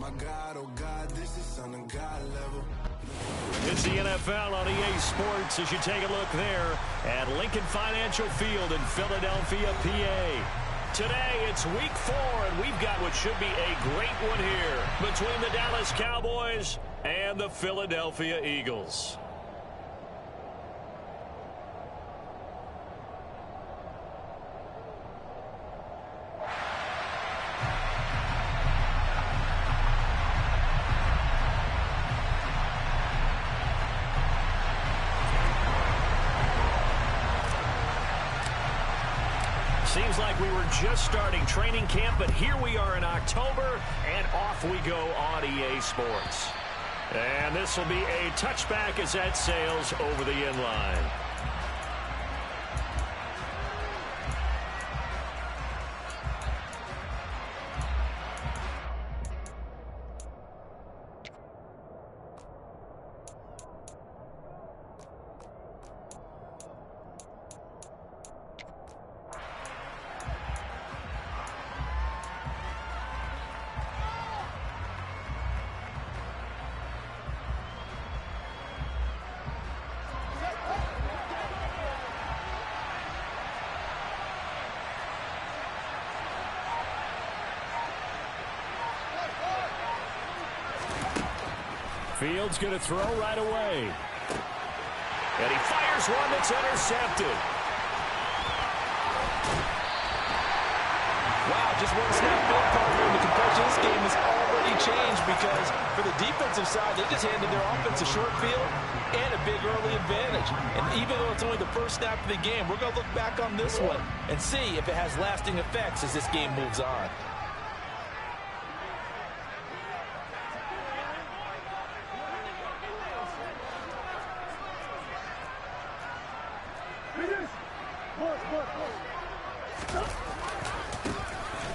my God, oh God, this is on a God level. It's the NFL on EA Sports as you take a look there at Lincoln Financial Field in Philadelphia, PA. Today, it's week 4, and we've got what should be a great one here between the Dallas Cowboys and the Philadelphia Eagles. Seems like we were just starting training camp, but here we are in October, and off we go on EA Sports. And this will be a touchback as that sails over the end line. Fields going to throw right away. And he fires one that's intercepted. Wow, just one snap field partner, and the complexion of this game has already changed because for the defensive side, they just handed their offense a short field and a big early advantage. And even though it's only the first snap of the game, we're going to look back on this one and see if it has lasting effects as this game moves on.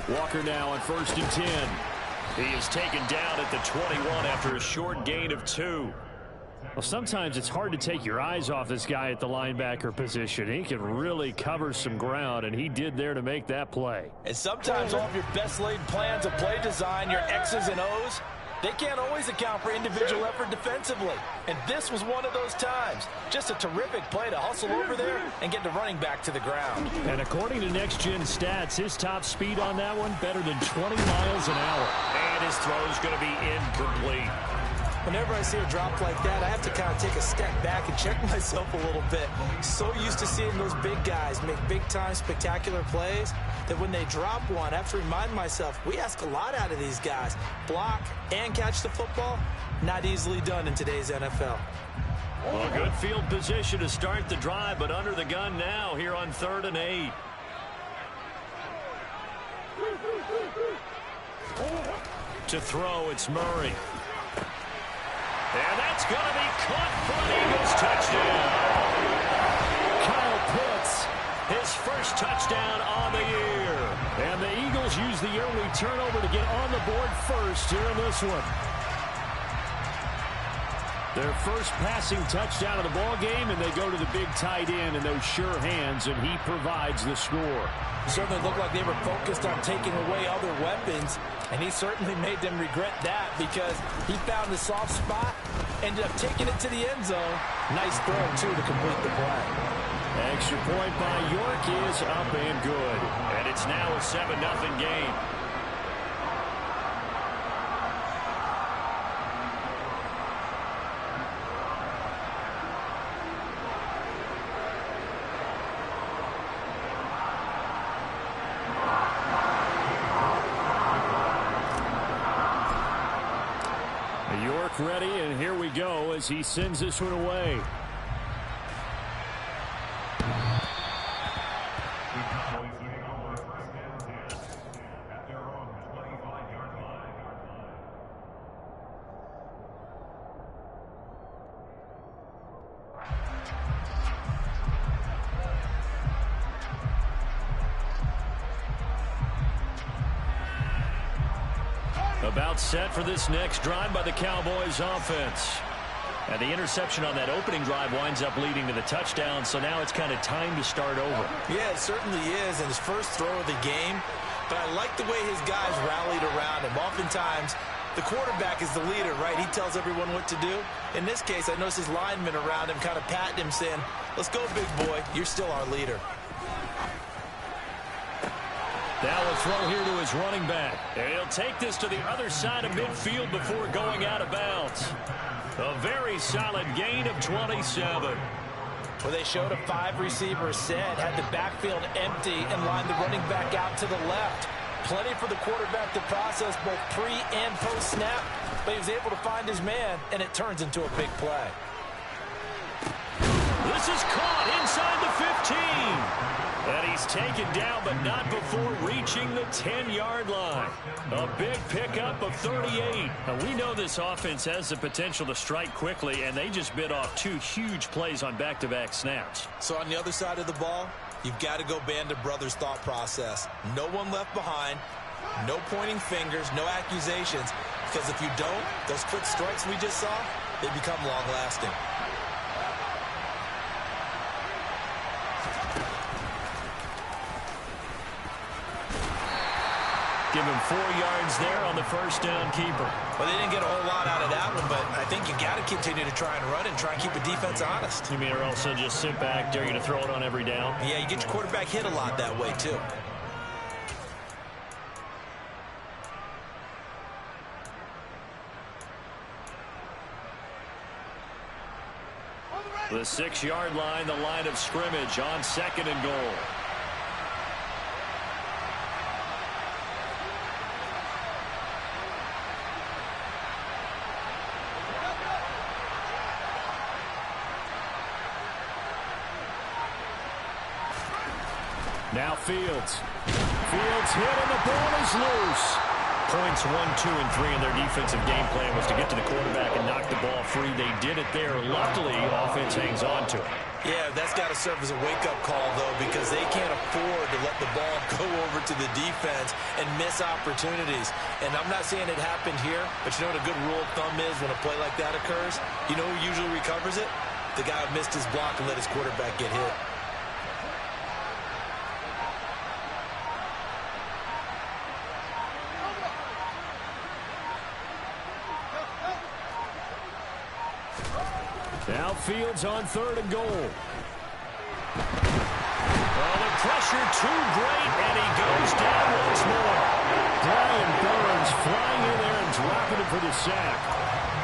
Walker now on 1st and 10. He is taken down at the 21 after a short gain of 2. Well, sometimes it's hard to take your eyes off this guy at the linebacker position. He can really cover some ground, and he did there to make that play. And sometimes all of your best laid plans of play design, your X's and O's, they can't always account for individual effort defensively. And this was one of those times. Just a terrific play to hustle over there and get the running back to the ground. And according to Next Gen Stats, his top speed on that one, better than 20 miles an hour. And his throw is going to be incomplete. Whenever I see a drop like that, I have to kind of take a step back and check myself a little bit. So used to seeing those big guys make big-time spectacular plays that when they drop one, I have to remind myself, we ask a lot out of these guys. Block and catch the football, not easily done in today's NFL. Well, good field position to start the drive, but under the gun now here on 3rd and 8. To throw, it's Murray. And that's going to be caught for an Eagles touchdown. Kyle Pitts, his first touchdown on the year. And the Eagles use the early turnover to get on the board first here in this one. Their first passing touchdown of the ball game, and they go to the big tight end in those sure hands, and he provides the score. Certainly looked like they were focused on taking away other weapons, and he certainly made them regret that because he found the soft spot, ended up taking it to the end zone. Nice throw, too, to complete the play. Extra point by York is up and good. And it's now a 7-0 game. Ready, and here we go as he sends this one away. About set for this next drive by the Cowboys offense. And the interception on that opening drive winds up leading to the touchdown, so now it's kind of time to start over. Yeah, it certainly is, and his first throw of the game. But I like the way his guys rallied around him. Oftentimes, The quarterback is the leader, right? He tells everyone what to do. In this case, I notice his linemen around him kind of patting him, saying, let's go, big boy. You're still our leader. Now a throw here to his running back. And he'll take this to the other side of midfield before going out of bounds. A very solid gain of 27. Well, they showed a 5-receiver set, had the backfield empty, and lined the running back out to the left. Plenty for the quarterback to process both pre and post snap, but he was able to find his man, and it turns into a big play. This is caught inside the 15. And he's taken down, but not before reaching the 10-yard line. A big pickup of 38. Now, we know this offense has the potential to strike quickly, and they just bit off 2 huge plays on back-to-back snaps. So on the other side of the ball, you've got to go Band of Brothers thought process. No one left behind, no pointing fingers, no accusations, because if you don't, those quick strikes we just saw, they become long-lasting. Give him 4 yards there on the first down keeper. Well, they didn't get a whole lot out of that one, but I think you got to continue to try and run and try and keep the defense honest. You mean, or also just sit back, dare you to throw it on every down? Yeah, you get your quarterback hit a lot that way, too. The 6-yard line, the line of scrimmage on 2nd and goal. Now Fields. Fields hit and the ball is loose. Points 1, 2, and 3 in their defensive game plan was to get to the quarterback and knock the ball free. They did it there. Luckily, offense hangs on to it. Yeah, that's got to serve as a wake-up call, though, because they can't afford to let the ball go over to the defense and miss opportunities. And I'm not saying it happened here, but you know what a good rule of thumb is when a play like that occurs? You know who usually recovers it? The guy who missed his block and let his quarterback get hit. Now Fields on 3rd and goal. Oh, the pressure too great, and he goes down once more. Brian Burns flying in there and dropping it for the sack.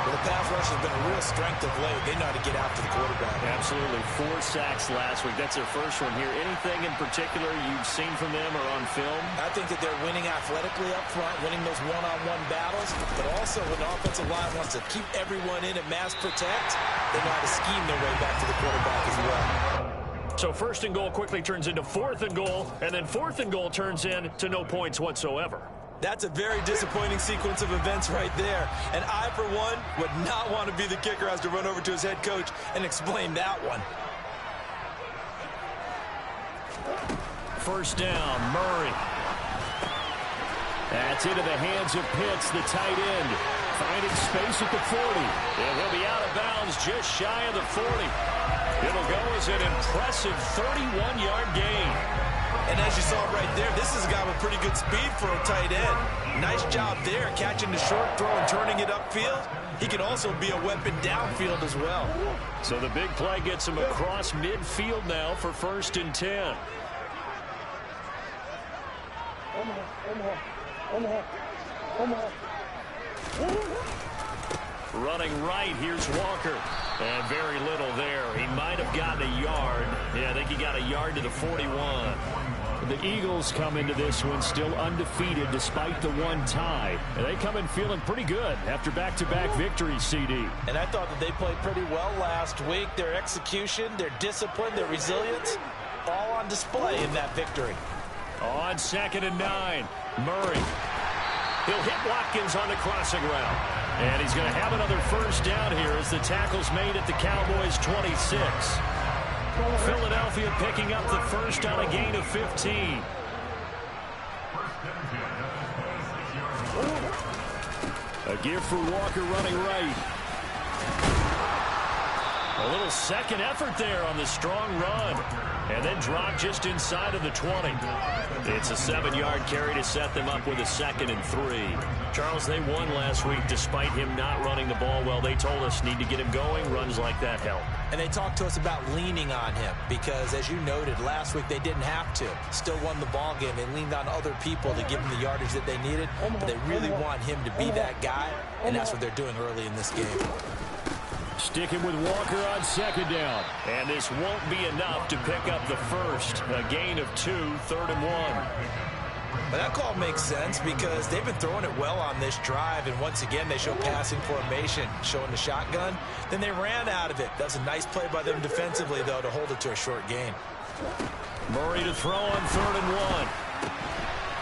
Well, the pass rush has been a real strength of late. They know how to get after the quarterback. Absolutely. 4 sacks last week. That's their first one here. Anything in particular you've seen from them or on film? I think that they're winning athletically up front, winning those one-on-one battles, but also when the offensive line wants to keep everyone in and mass protect, they know how to scheme their way back to the quarterback as well. So 1st and goal quickly turns into 4th and goal, and then 4th and goal turns into no points whatsoever. That's a very disappointing sequence of events right there. And I, for one, would not want to be the kicker has to run over to his head coach and explain that one. First down, Murray. That's into the hands of Pitts, the tight end. Finding space at the 40. And he'll be out of bounds just shy of the 40. It'll go as an impressive 31-yard gain. And as you saw right there, this is a guy with pretty good speed for a tight end. Nice job there, catching the short throw and turning it upfield. He can also be a weapon downfield as well. So the big play gets him across midfield now for 1st and 10. Running right, here's Walker. And very little there. He might have gotten a yard. Yeah, I think he got a yard to the 41. The Eagles come into this one still undefeated despite the 1 tie. And they come in feeling pretty good after back-to-back victories, CD. And I thought that they played pretty well last week. Their execution, their discipline, their resilience, all on display in that victory. On 2nd and 9, Murray. He'll hit Watkins on the crossing route. And he's going to have another first down here as the tackle's made at the Cowboys' 26. Philadelphia picking up the first on a gain of 15. A give for Walker running right. A little second effort there on the strong run. And then drop just inside of the 20. It's a 7-yard carry to set them up with a 2nd and 3. Charles, they won last week despite him not running the ball well. They told us need to get him going. Runs like that help. And they talked to us about leaning on him because, as you noted, last week they didn't have to. Still won the ball game. They leaned on other people to give them the yardage that they needed. But they really want him to be that guy, and that's what they're doing early in this game. Sticking with Walker on 2nd down. And this won't be enough to pick up the first. A gain of 2, 3rd and 1. But that call makes sense because they've been throwing it well on this drive, and once again they show passing formation, showing the shotgun. Then they ran out of it. That's a nice play by them defensively, though, to hold it to a short gain. Murray to throw on 3rd and 1.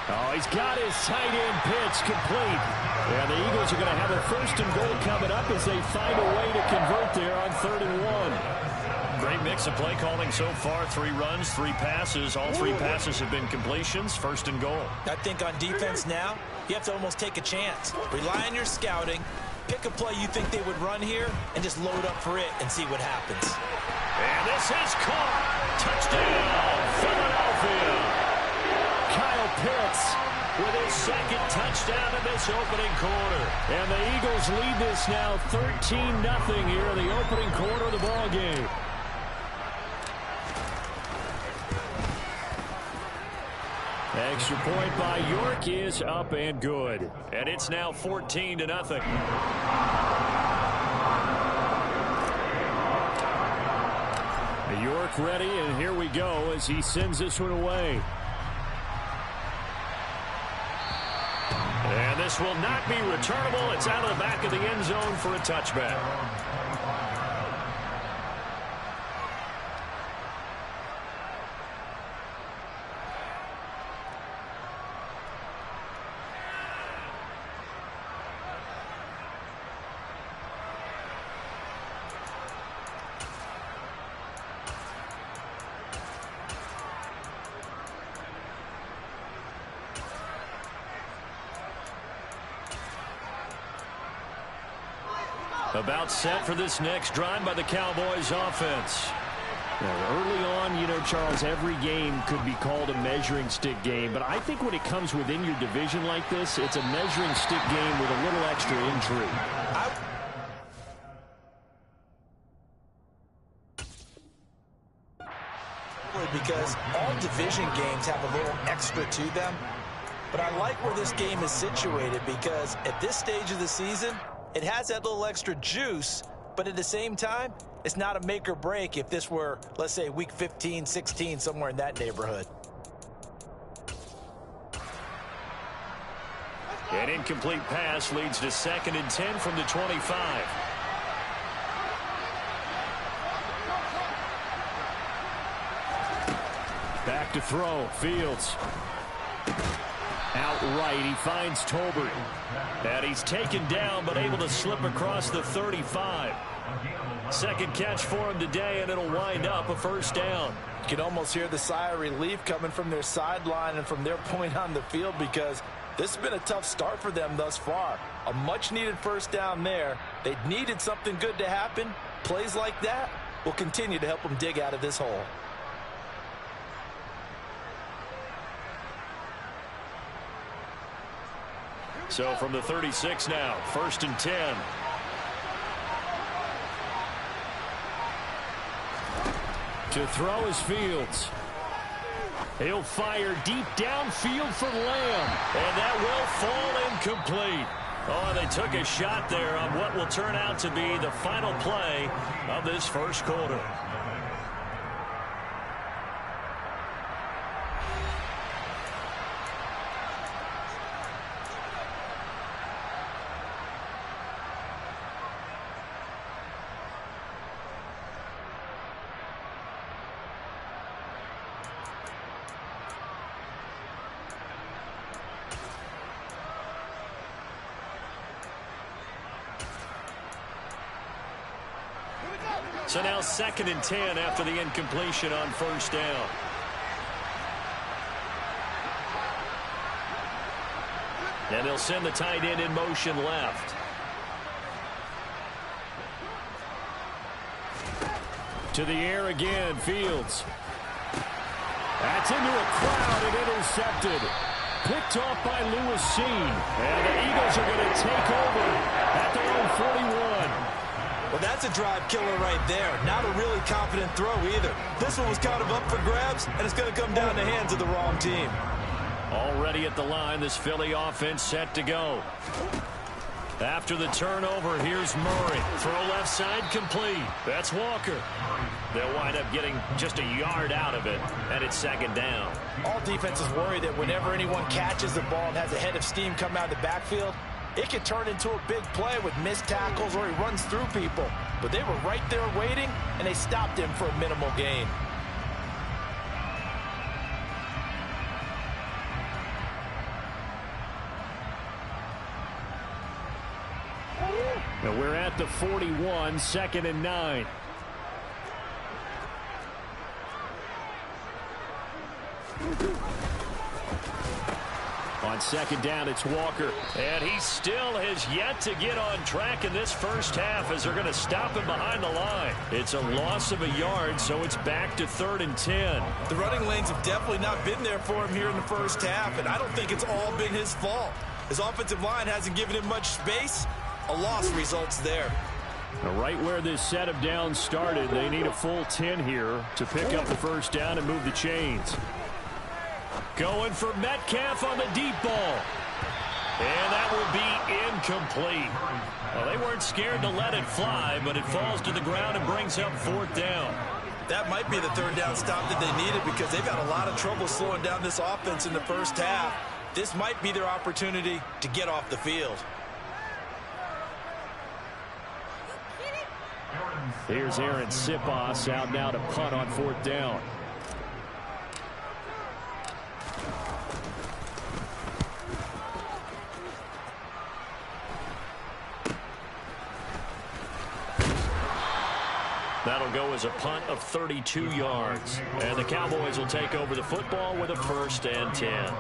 Oh, he's got his tight end pitch complete. And the Eagles are going to have a 1st and goal coming up as they find a way to convert there on 3rd and 1. Great mix of play calling so far. 3 runs, 3 passes. All 3 passes have been completions. 1st and goal. I think on defense now, you have to almost take a chance. Rely on your scouting. Pick a play you think they would run here and just load up for it and see what happens. And this is caught. Touchdown, Philadelphia. Kyle Pitts with his 2nd touchdown in this opening quarter. And the Eagles lead this now 13-0 here in the opening quarter of the ball game. Extra point by York is up and good. And it's now 14-0. York ready, and here we go as he sends this one away. And this will not be returnable. It's out of the back of the end zone for a touchback. About set for this next drive by the Cowboys offense. Now, early on, you know, Charles, every game could be called a measuring stick game. But I think when it comes within your division like this, it's a measuring stick game with a little extra intrigue. Because all division games have a little extra to them. But I like where this game is situated because at this stage of the season, it has that little extra juice, but at the same time, it's not a make or break if this were, let's say, week 15, 16, somewhere in that neighborhood. An incomplete pass leads to 2nd and 10 from the 25. Back to throw, Fields. Outright, he finds Tolbert. And he's taken down, but able to slip across the 35. 2nd catch for him today, and it'll wind up a 1st down. You can almost hear the sigh of relief coming from their sideline and from their point on the field because this has been a tough start for them thus far. A much-needed 1st down there. They needed something good to happen. Plays like that will continue to help them dig out of this hole. So from the 36 now, 1st and 10. To throw is Fields. He'll fire deep downfield for Lamb. And that will fall incomplete. Oh, they took a shot there on what will turn out to be the final play of this 1st quarter. So now 2nd and 10 after the incompletion on 1st down. And they'll send the tight end in motion left. To the air again, Fields. That's into a crowd and intercepted. Picked off by Lewis Sheen. And the Eagles are going to take over at their own 41. Well, that's a drive killer right there. Not a really confident throw either. This one was kind of up for grabs, and it's going to come down the hands of the wrong team. Already at the line, this Philly offense set to go. After the turnover, here's Murray. Throw left side complete. That's Walker. They'll wind up getting just a yard out of it, and it's second down. All defenses worry that whenever anyone catches the ball and has a head of steam come out of the backfield, it can turn into a big play with missed tackles or he runs through people. But they were right there waiting, and they stopped him for a minimal gain. Now we're at the 41, 2nd and 9. On second down, it's Walker. And he still has yet to get on track in this first half as they're going to stop him behind the line. It's a loss of a yard, so it's back to 3rd and 10. The running lanes have definitely not been there for him here in the first half, and I don't think it's all been his fault. His offensive line hasn't given him much space. A loss results there. Now right where this set of downs started, they need a full 10 here to pick up the first down and move the chains. Going for Metcalf on the deep ball. And that will be incomplete. Well, they weren't scared to let it fly, but it falls to the ground and brings up 4th down. That might be the 3rd down stop that they needed because they've had a lot of trouble slowing down this offense in the first half. This might be their opportunity to get off the field. Here's Aaron Sipos out now to punt on 4th down. That'll go as a punt of 32 yards. And the Cowboys will take over the football with a 1st and 10.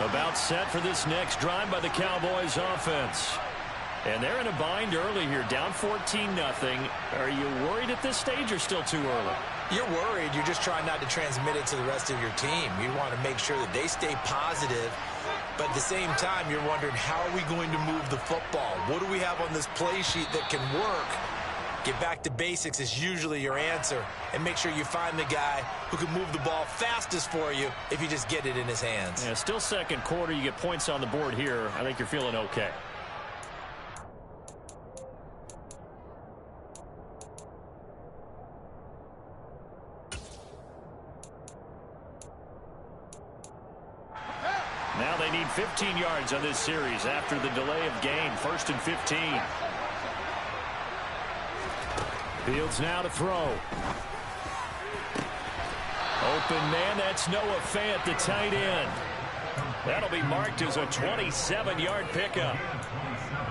About set for this next drive by the Cowboys offense. And they're in a bind early here, down 14-0. Are you worried at this stage or still too early? You're worried. You're just trying not to transmit it to the rest of your team. You want to make sure that they stay positive. But at the same time, you're wondering, how are we going to move the football? What do we have on this play sheet that can work? Get back to basics is usually your answer. And make sure you find the guy who can move the ball fastest for you if you just get it in his hands. Yeah, still second quarter. You get points on the board here. I think you're feeling okay. Now they need 15 yards on this series after the delay of game. 1st and 15. Fields now to throw. Open man, that's Noah Fant, the tight end. That'll be marked as a 27-yard pickup.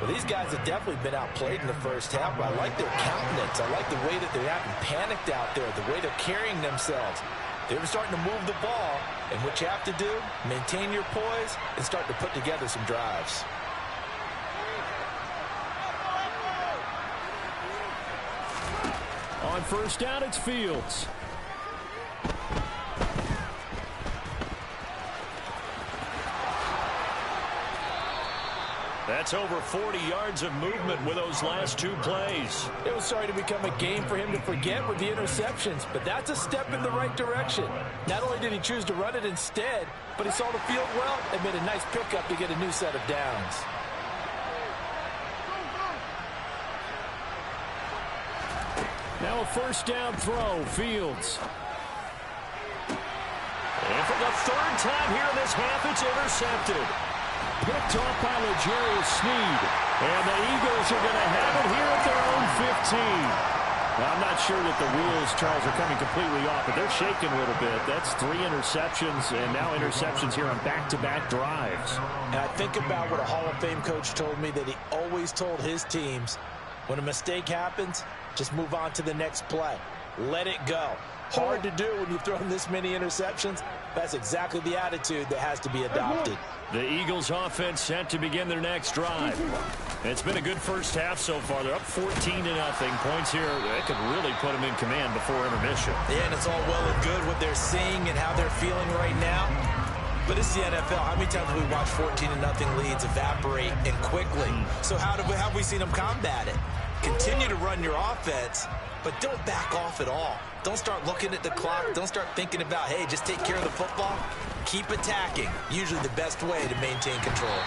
Well, these guys have definitely been outplayed in the first half, but I like their countenance. I like the way that they're acting panicked out there, the way they're carrying themselves. They're starting to move the ball, and what you have to do, maintain your poise and start to put together some drives. On 1st down, it's Fields. That's over 40 yards of movement with those last 2 plays. It was starting to become a game for him to forget with the interceptions, but that's a step in the right direction. Not only did he choose to run it instead, but he saw the field well and made a nice pickup to get a new set of downs. Now a 1st down throw, Fields. And for the 3rd time here in this half, it's intercepted. Picked off by L'Jarius Sneed. And the Eagles are going to have it here at their own 15. Well, I'm not sure that the wheels, Charles, are coming completely off, but they're shaking a little bit. That's 3 interceptions, and now interceptions here on back-to-back drives. And I think about what a Hall of Fame coach told me, that he always told his teams, when a mistake happens, just move on to the next play. Let it go. Hard to do when you've thrown this many interceptions. That's exactly the attitude that has to be adopted. The Eagles offense set to begin their next drive. It's been a good first half so far. They're up 14-0. Points here, that could really put them in command before intermission. Yeah, and it's all well and good what they're seeing and how they're feeling right now. But it's the NFL. How many times have we watched 14-0 leads evaporate and quickly? So how have we seen them combat it? Continue to run your offense, but don't back off at all. Don't start looking at the clock. Don't start thinking about, hey, just take care of the football. Keep attacking. Usually the best way to maintain control.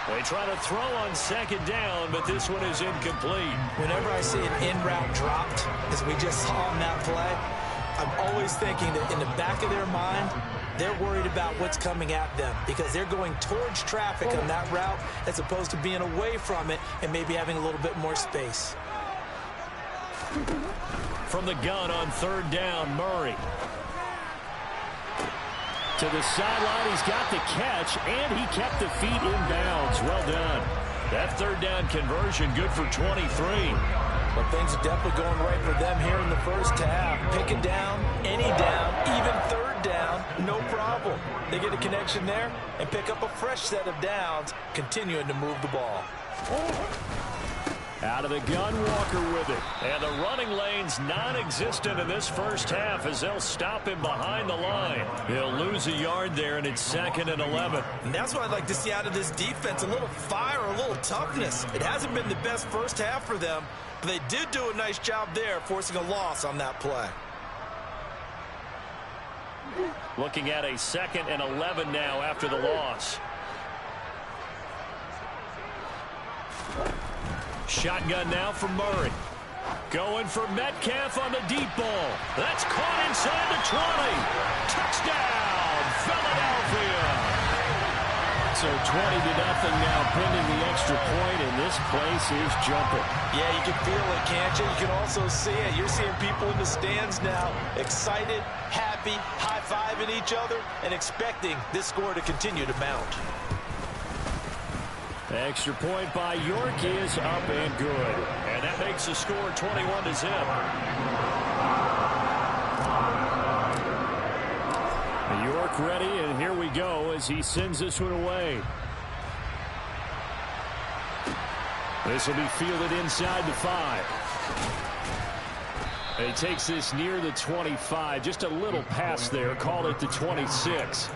They try to throw on second down, but this one is incomplete. Whenever I see an in route dropped, as we just saw on that play, I'm always thinking that in the back of their mind, they're worried about what's coming at them because they're going towards traffic on that route as opposed to being away from it and maybe having a little bit more space. From the gun on third down, Murray. To the sideline, he's got the catch, and he kept the feet in bounds. Well done. That third down conversion good for 23. But things are definitely going right for them here in the first half. Pick it down, any down, even third down, no problem. They get a connection there and pick up a fresh set of downs, continuing to move the ball. Out of the gun, Walker with it. And the running lane's non-existent in this first half as they'll stop him behind the line. He'll lose a yard there, and it's 2nd and 11. And that's what I'd like to see out of this defense, a little fire, a little toughness. It hasn't been the best first half for them, but they did do a nice job there, forcing a loss on that play. Looking at a 2nd and 11 now after the loss. Shotgun now for Murray. Going for Metcalf on the deep ball. That's caught inside the 20. Touchdown, Philadelphia. So 20-0 now, pending the extra point, and this place is jumping. Yeah, you can feel it, can't you? You can also see it. You're seeing people in the stands now, excited, happy, high-fiving each other, and expecting this score to continue to mount. Extra point by York is up and good. And that makes the score 21-0. York ready, and here we go as he sends this one away. This will be fielded inside the 5. And he takes this near the 25. Just a little pass there. Call it the 26.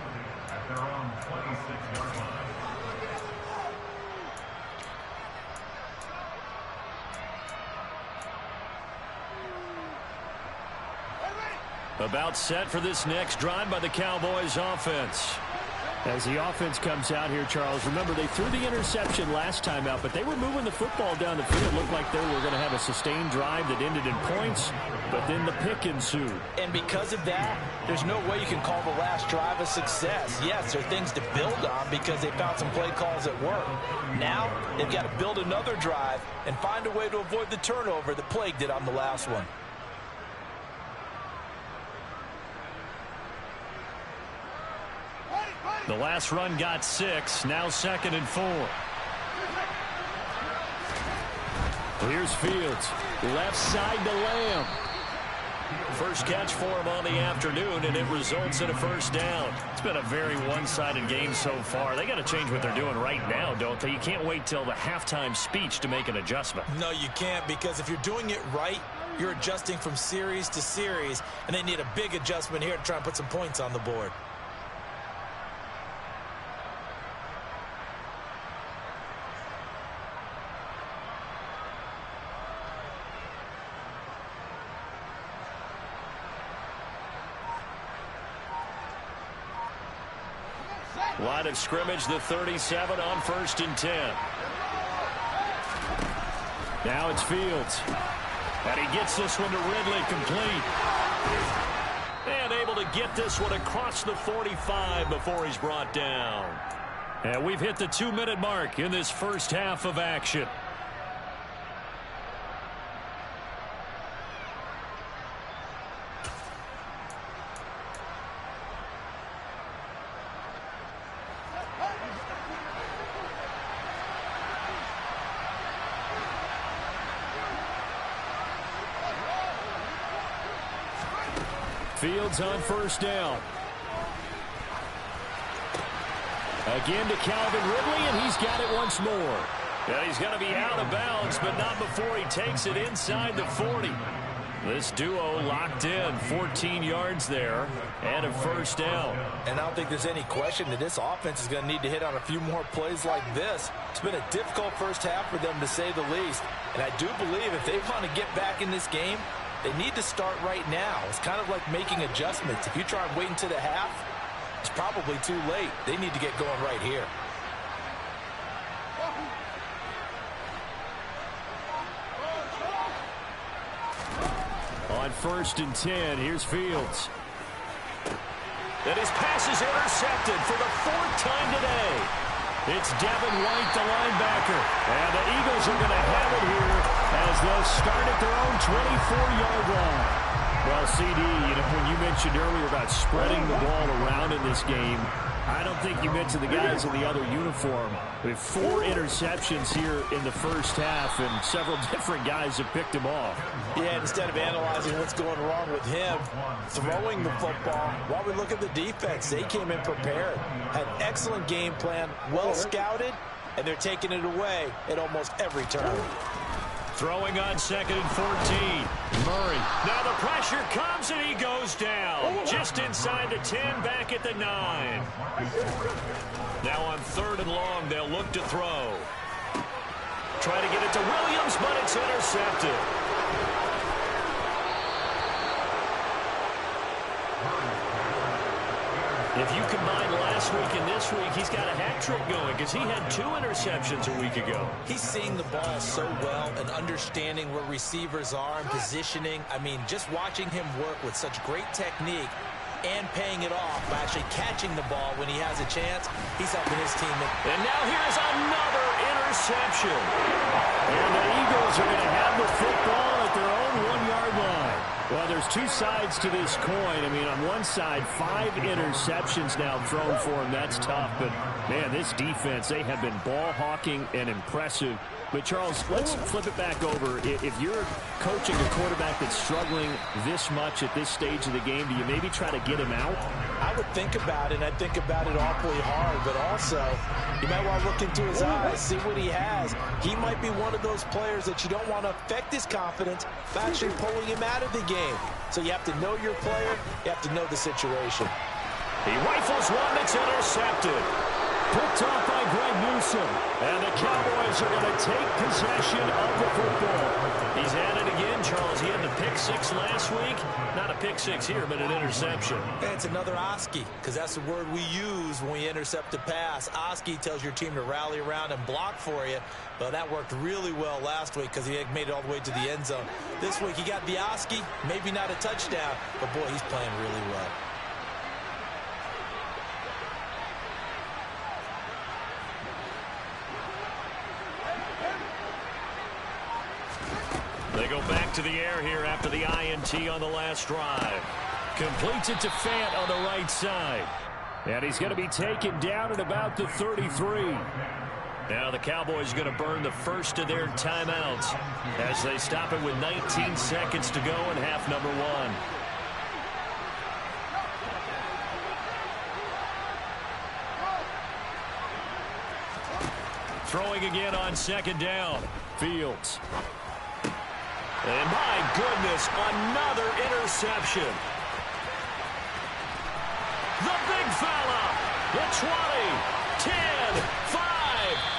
About set for this next drive by the Cowboys offense. As the offense comes out here, Charles, remember they threw the interception last time out, but they were moving the football down the field. It looked like they were going to have a sustained drive that ended in points, but then the pick ensued. And because of that, there's no way you can call the last drive a success. Yes, there are things to build on because they found some play calls that work. Now, they've got to build another drive and find a way to avoid the turnover that plagued it on the last one. The last run got 6. Now 2nd and 4. Here's Fields. Left side to Lamb. First catch for him on the afternoon, and it results in a first down. It's been a very one-sided game so far. They got to change what they're doing right now, don't they? You can't wait till the halftime speech to make an adjustment. No, you can't, because if you're doing it right, you're adjusting from series to series, and they need a big adjustment here to try and put some points on the board. Line of scrimmage, the 37 on 1st and 10. Now it's Fields. And he gets this one to Ridley complete. And able to get this one across the 45 before he's brought down. And we've hit the 2-minute mark in this first half of action. Fields on first down. Again to Calvin Ridley, and he's got it once more. And he's going to be out of bounds, but not before he takes it inside the 40. This duo locked in, 14 yards there, and a first down. And I don't think there's any question that this offense is going to need to hit on a few more plays like this. It's been a difficult first half for them, to say the least. And I do believe if they want to get back in this game, they need to start right now. It's kind of like making adjustments. If you try and wait until the half, it's probably too late. They need to get going right here. On 1st and 10, here's Fields. And his pass is intercepted for the 4th time today. It's Devin White, the linebacker. And the Eagles are going to have it here as they'll start at their own 24-yard line. Well, CD, when you mentioned earlier about spreading the ball around in this game, I don't think you mentioned the guys in the other uniform. We have 4 interceptions here in the first half, and several different guys have picked them off. Yeah, instead of analyzing what's going wrong with him, throwing the football, while we look at the defense, they came in prepared, had an excellent game plan, well scouted, and they're taking it away at almost every turn. Throwing on 2nd and 14. Murray. Now the pressure comes and he goes down. Just inside the 10, back at the 9. Now on 3rd and long, they'll look to throw. Try to get it to Williams, but it's intercepted. If you combine last week and this week, he's got a hat trick going because he had 2 interceptions a week ago. He's seeing the ball so well and understanding where receivers are and positioning. I mean, just watching him work with such great technique and paying it off by actually catching the ball when he has a chance, he's helping his team. And now here's another interception. And the Eagles are going to have the football at their own 1-yard line. Well, there's 2 sides to this coin. I mean, on one side, 5 interceptions now thrown for him. That's tough. But, man, this defense, they have been ball hawking and impressive. But, Charles, let's flip it back over. If you're coaching a quarterback that's struggling this much at this stage of the game, do you maybe try to get him out? I would think about it, and I think about it awfully hard. But also, you might want to look into his eyes, see what he has. He might be one of those players that you don't want to affect his confidence by actually pulling him out of the game. So you have to know your player. You have to know the situation. He rifles one that's intercepted. Picked off by Greg Newsome. And the Cowboys are going to take possession of the football. He's at it again, Charles. He had the pick 6 last week. Not a pick 6 here, but an interception. And it's another Oski, because that's the word we use when we intercept a pass. Oski tells your team to rally around and block for you. Well, that worked really well last week because he made it all the way to the end zone. This week he got the Oski, maybe not a touchdown, but boy, he's playing really well. They go back to the air here after the INT on the last drive. Completes it to Fant on the right side. And he's going to be taken down at about the 33. Now the Cowboys are going to burn the first of their timeouts as they stop it with 19 seconds to go in half number 1. Throwing again on 2nd down. Fields. And my goodness, another interception. The big fella. The 20, 10, 5.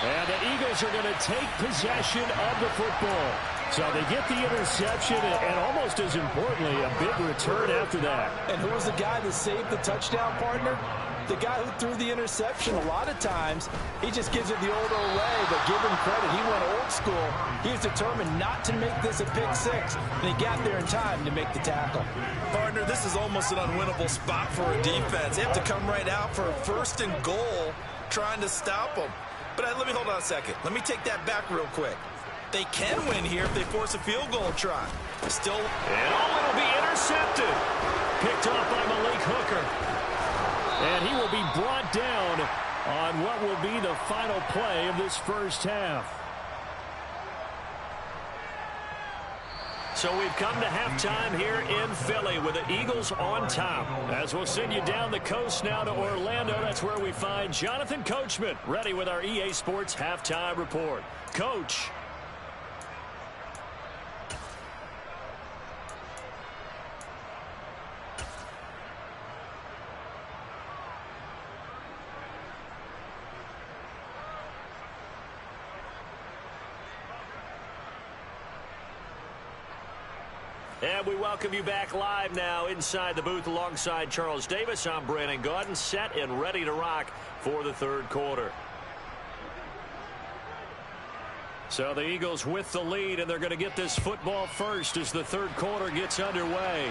And the Eagles are going to take possession of the football. So they get the interception and almost as importantly, a big return after that. And who was the guy that saved the touchdown, partner? The guy who threw the interception. A lot of times, he just gives it the old way, but give him credit. He went old school. He was determined not to make this a pick 6, and he got there in time to make the tackle. Partner, this is almost an unwinnable spot for a defense. They have to come right out for a 1st and goal trying to stop them. But let me hold on a second. Let me take that back real quick. They can win here if they force a field goal try. Still. And it'll be intercepted. Picked off by Malik Hooker. And he will be brought down on what will be the final play of this first half. So we've come to halftime here in Philly with the Eagles on top. As we'll send you down the coast now to Orlando, that's where we find Jonathan Coachman ready with our EA Sports halftime report. Coach. And we welcome you back live now inside the booth alongside Charles Davis. I'm Brandon Gaudin, set and ready to rock for the third quarter. So the Eagles with the lead, and they're going to get this football first as the third quarter gets underway.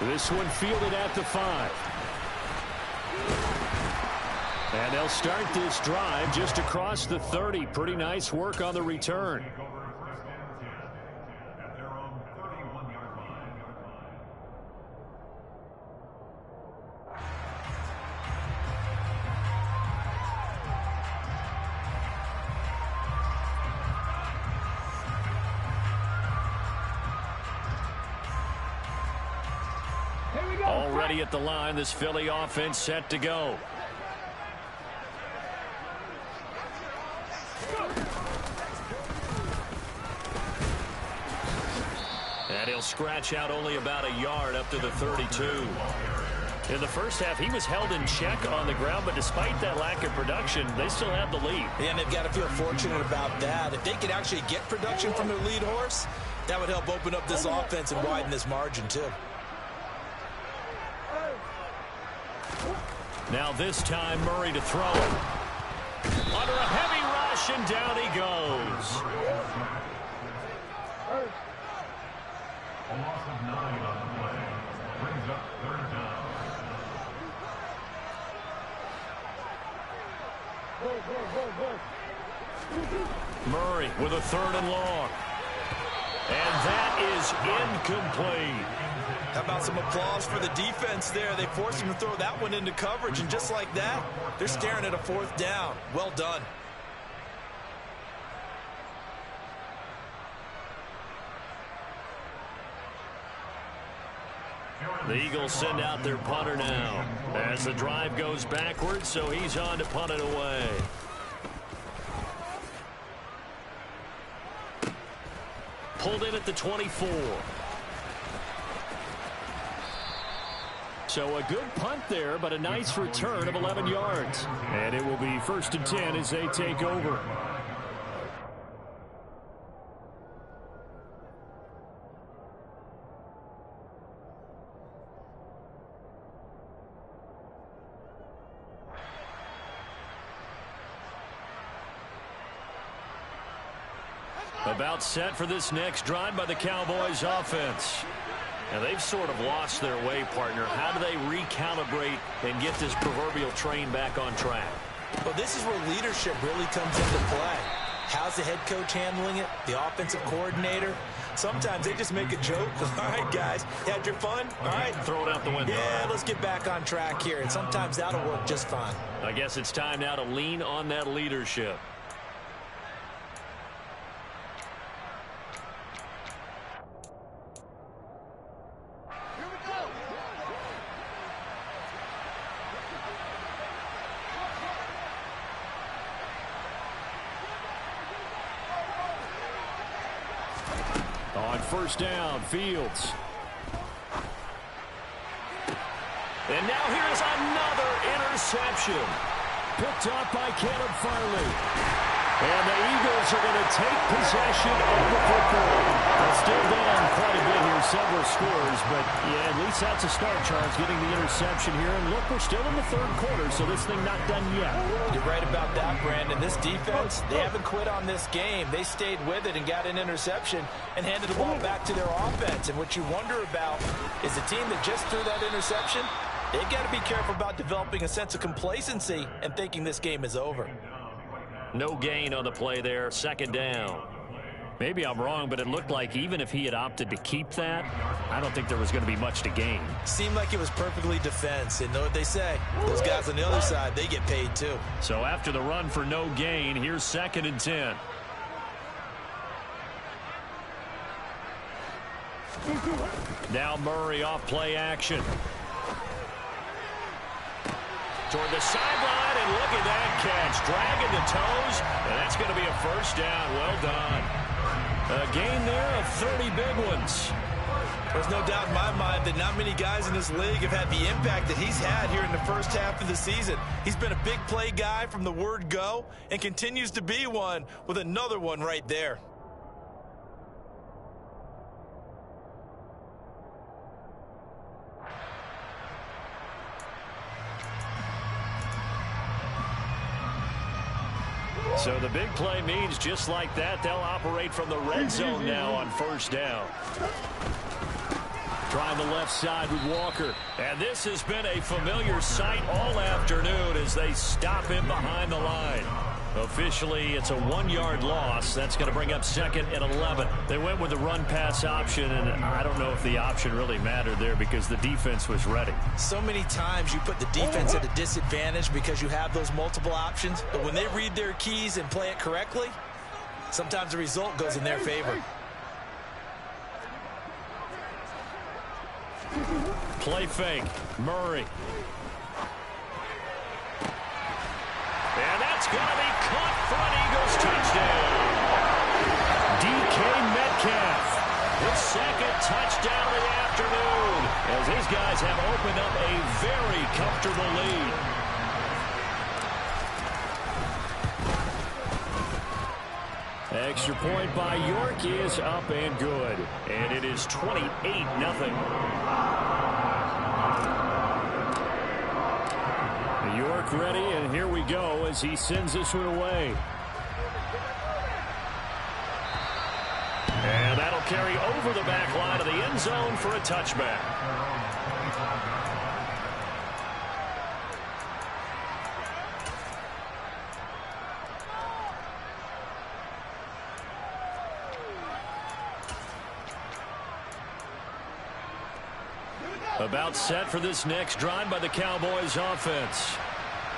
This one fielded at the 5. And they'll start this drive just across the 30. Pretty nice work on the return. Already at the line, this Philly offense set to go. And he'll scratch out only about a yard up to the 32. In the first half, he was held in check on the ground, but despite that lack of production, they still have the lead. And they've got to feel fortunate about that. If they could actually get production from their lead horse, that would help open up this offense and widen this margin, too. Now this time, Murray to throw. Under a heavy rush, and down he goes. A loss of 9 on the play. Brings up third down. Murray with a 3rd and long. And that is incomplete. How about some applause for the defense there? They forced him to throw that one into coverage, and just like that, they're staring at a 4th down. Well done. The Eagles send out their punter now as the drive goes backwards, so he's on to punt it away. Pulled in at the 24. So a good punt there, but a nice return of 11 yards. And it will be 1st and 10 as they take over. About set for this next drive by the Cowboys offense. Now they've sort of lost their way, partner. How do they recalibrate and get this proverbial train back on track? Well, this is where leadership really comes into play. How's the head coach handling it? The offensive coordinator? Sometimes they just make a joke. All right, guys, had your fun? All right. Throw it out the window. Yeah, let's get back on track here. And sometimes that'll work just fine. I guess it's time now to lean on that leadership. On 1st down, Fields. And now here's another interception. Picked up by Caleb Farley. And the Eagles are going to take possession of the football. They're still down quite a bit here, several scores, but yeah, at least that's a start, Charles, getting the interception here. And look, we're still in the third quarter, so this thing not done yet. You're right about that, Brandon. This defense, they haven't quit on this game. They stayed with it and got an interception and handed the ball back to their offense. And what you wonder about is the team that just threw that interception, they've got to be careful about developing a sense of complacency and thinking this game is over. No gain on the play there, 2nd down. Maybe I'm wrong, but it looked like even if he had opted to keep that, I don't think there was going to be much to gain. Seemed like it was perfectly defense. And know what they say, those guys on the other side, they get paid too. So after the run for no gain, here's 2nd and 10. Now Murray off play action. Toward the sideline, and look at that catch. Dragging the toes, and that's going to be a first down. Well done. A gain there of 30 big ones. There's no doubt in my mind that not many guys in this league have had the impact that he's had here in the first half of the season. He's been a big play guy from the word go and continues to be one with another one right there. So the big play means just like that, they'll operate from the red zone now on first down. Trying the left side with Walker. And this has been a familiar sight all afternoon as they stop him behind the line. Officially, it's a 1-yard loss. That's going to bring up 2nd and 11. They went with the run-pass option, and I don't know if the option really mattered there because the defense was ready. So many times you put the defense at a disadvantage because you have those multiple options, but when they read their keys and play it correctly, sometimes the result goes in their favor. Play fake. Murray. And that's going to be caught for an Eagles touchdown. DK Metcalf, his 2nd touchdown of the afternoon, as his guys have opened up a very comfortable lead. Extra point by York is up and good. And it is 28-0. York ready, and here we go as he sends this one away. And that'll carry over the back line of the end zone for a touchback. About set for this next drive by the Cowboys offense.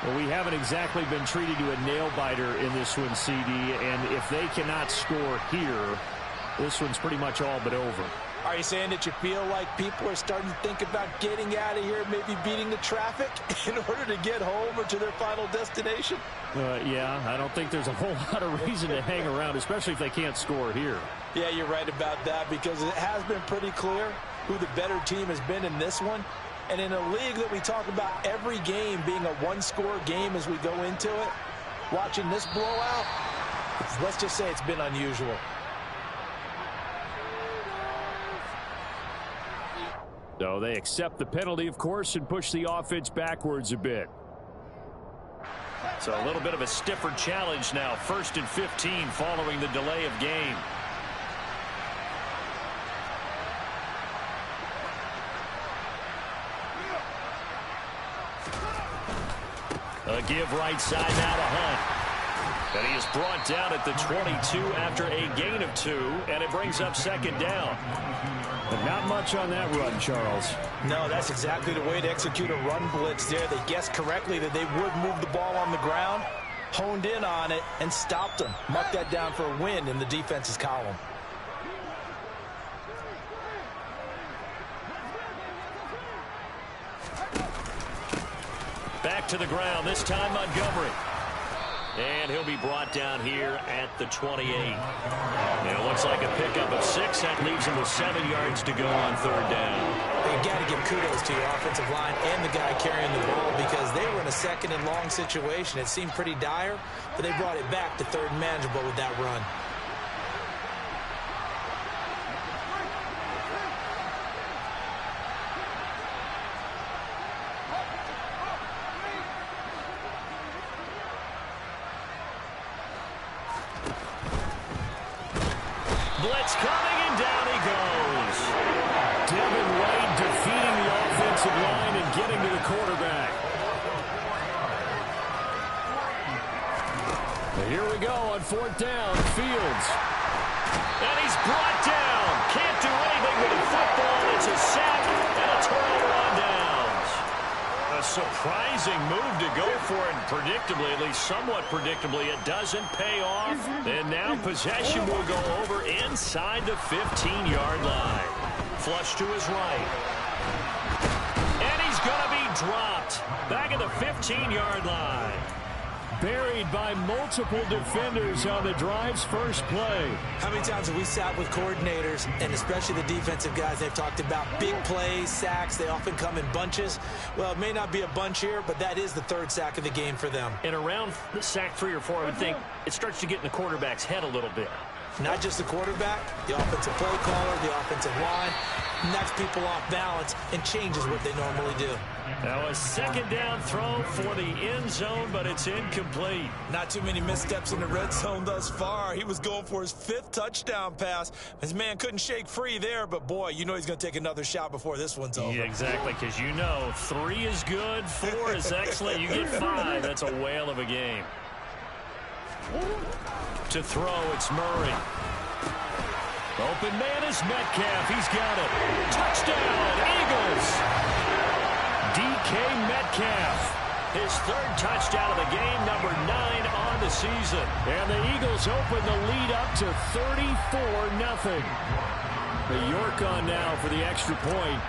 Well, we haven't exactly been treated to a nail-biter in this one, CD, and if they cannot score here, this one's pretty much all but over. Are you saying that you feel like people are starting to think about getting out of here, maybe beating the traffic in order to get home or to their final destination? Yeah, I don't think there's a whole lot of reason to hang around, especially if they can't score here. Yeah, you're right about that because it has been pretty clear who the better team has been in this one. And in a league that we talk about every game being a one-score game as we go into it, watching this blowout, let's just say it's been unusual. So they accept the penalty, of course, and push the offense backwards a bit. So a little bit of a stiffer challenge now. 1st and 15 following the delay of game. A give right side now to Hunt. And he is brought down at the 22 after a gain of 2, and it brings up 2nd down. But not much on that run, Charles. No, that's exactly the way to execute a run blitz there. They guessed correctly that they would move the ball on the ground, honed in on it, and stopped them. Marked that down for a win in the defense's column. Back to the ground, this time Montgomery. And he'll be brought down here at the 28. And it looks like a pickup of 6. That leaves him with 7 yards to go on 3rd down. You got to give kudos to your offensive line and the guy carrying the ball because they were in a 2nd and long situation. It seemed pretty dire, but they brought it back to 3rd and manageable with that run. Blitz coming, and down he goes. Devin White defeating the offensive line and getting to the quarterback. And here we go on 4th down. Fields. And he's brought down. Can't do anything with the football. It's a sack and a turnover on downs. A surprising move to go for it. Predictably, at least somewhat predictably, it doesn't pay off. And now possession will go over inside the 15-yard line. Flush to his right. And he's going to be dropped. Back at the 15-yard line. Buried by multiple defenders on the drive's first play. How many times have we sat with coordinators, and especially the defensive guys, they've talked about big plays, sacks. They often come in bunches. Well, it may not be a bunch here, but that is the third sack of the game for them. And around the sack 3 or 4, I would think it starts to get in the quarterback's head a little bit. Not just the quarterback, the offensive play caller, the offensive line, knocks people off balance and changes what they normally do. Now a second down throw for the end zone, but it's incomplete. Not too many missteps in the red zone thus far. He was going for his 5th touchdown pass. His man couldn't shake free there, but boy, you know he's going to take another shot before this one's over. Yeah, exactly, because you know 3 is good, 4 is excellent. You get 5. That's a whale of a game. To throw, it's Murray. Open man is Metcalf. He's got it. Touchdown, Eagles. DK Metcalf. His 3rd touchdown of the game, number 9 on the season. And the Eagles open the lead up to 34-0. The York on now for the extra point.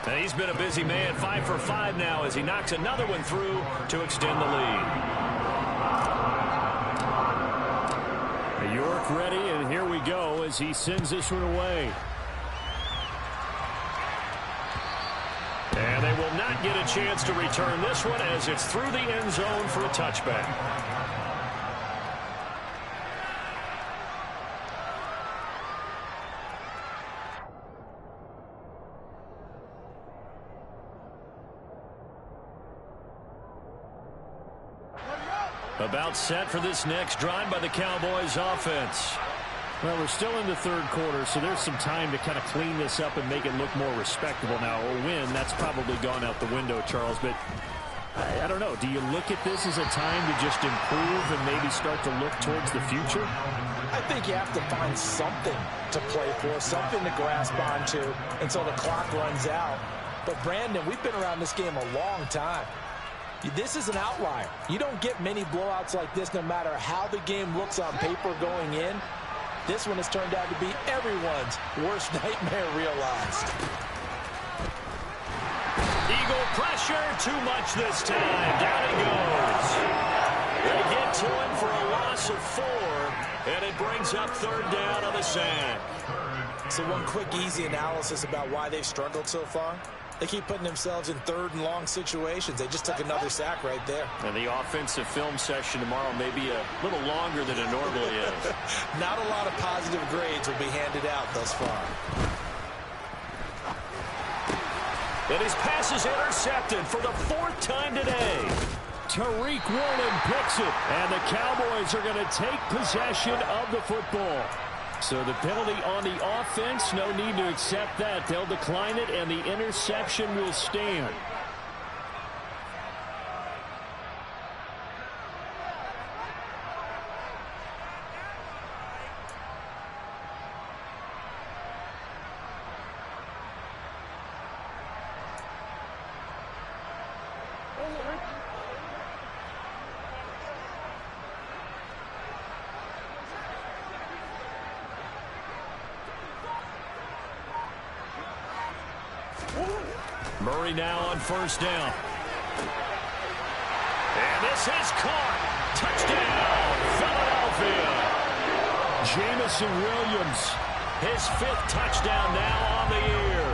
And he's been a busy man, 5 for 5 now as he knocks another one through to extend the lead. York ready, and here we go as he sends this one away. And they will not get a chance to return this one as it's through the end zone for a touchback. About set for this next drive by the Cowboys offense. Well, we're still in the third quarter, so there's some time to kind of clean this up and make it look more respectable. Now, a win, that's probably gone out the window, Charles, but I don't know. Do you look at this as a time to just improve and maybe start to look towards the future? I think you have to find something to play for, something to grasp onto until the clock runs out. But, Brandon, we've been around this game a long time. This is an outlier. You don't get many blowouts like this no matter how the game looks on paper going in. This one has turned out to be everyone's worst nightmare realized. Eagle pressure, too much this time. Down he goes. They get to him for a loss of 4, and it brings up 3rd down on the sack. So one quick, easy analysis about why they've struggled so far. They keep putting themselves in 3rd and long situations. They just took another sack right there. And the offensive film session tomorrow may be a little longer than it normally is. Not a lot of positive grades will be handed out thus far. And his pass is intercepted for the 4th time today. Tariq Woolen picks it, and the Cowboys are going to take possession of the football. So the penalty on the offense, no need to accept that. They'll decline it, and the interception will stand. Murray now on 1st down. And this is caught. Touchdown, Philadelphia. Jamison Williams. His 5th touchdown now on the year.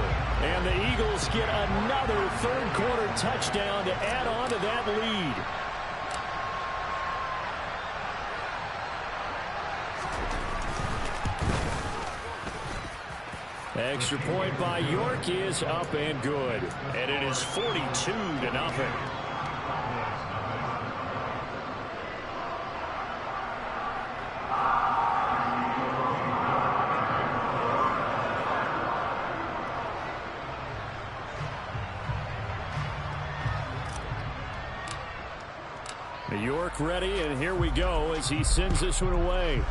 And the Eagles get another 3rd quarter touchdown to add on to that lead. Extra point by York is up and good. And it is 42-0. York ready, and here we go as he sends this one away.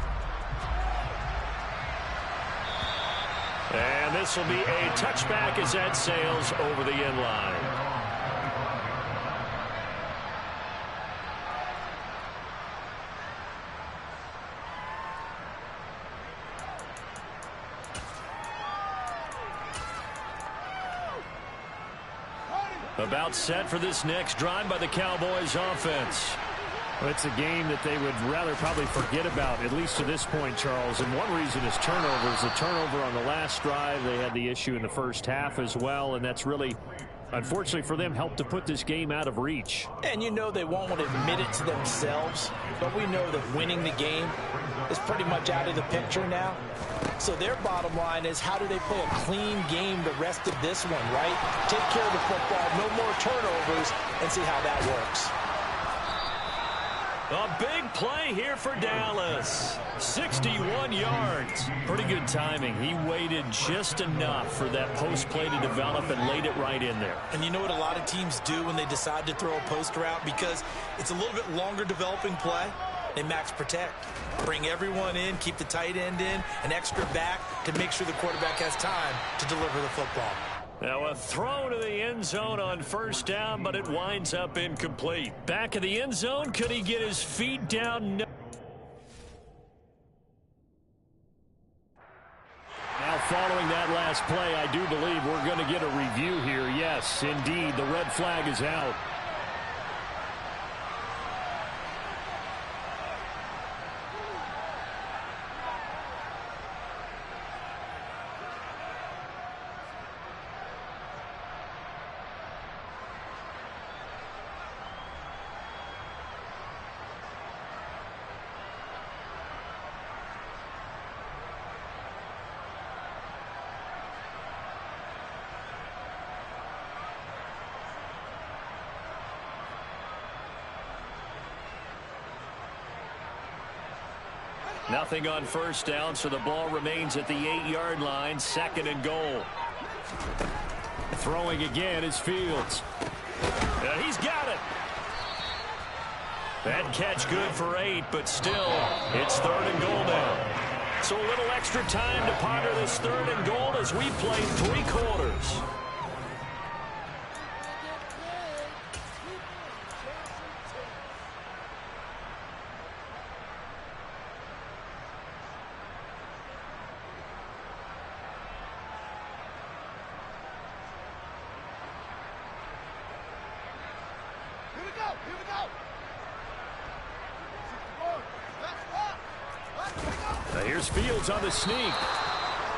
And this will be a touchback as that sails over the end line. About set for this next drive by the Cowboys offense. Well, it's a game that they would rather probably forget about, at least to this point, Charles. And one reason is turnovers. The turnover on the last drive, they had the issue in the first half as well, and that's really, unfortunately for them, helped to put this game out of reach. And you know they won't want to admit it to themselves, but we know that winning the game is pretty much out of the picture now. So their bottom line is, how do they play a clean game the rest of this one, right? Take care of the football, no more turnovers, and see how that works. A big play here for Dallas. 61 yards. Pretty good timing. He waited just enough for that post play to develop and laid it right in there. And you know what a lot of teams do when they decide to throw a post route? Because it's a little bit longer developing play. They max protect. Bring everyone in, keep the tight end in, an extra back to make sure the quarterback has time to deliver the football. Now a throw to the end zone on first down, but it winds up incomplete. Back of the end zone, could he get his feet down? No. Now following that last play, I do believe we're going to get a review here. Yes, indeed, the red flag is out. Nothing on first down, so the ball remains at the 8-yard line, 2nd and goal. Throwing again is Fields. And he's got it. That catch good for 8, but still, it's 3rd and goal now. So a little extra time to ponder this 3rd and goal as we play 3 quarters. Here's Fields on the sneak.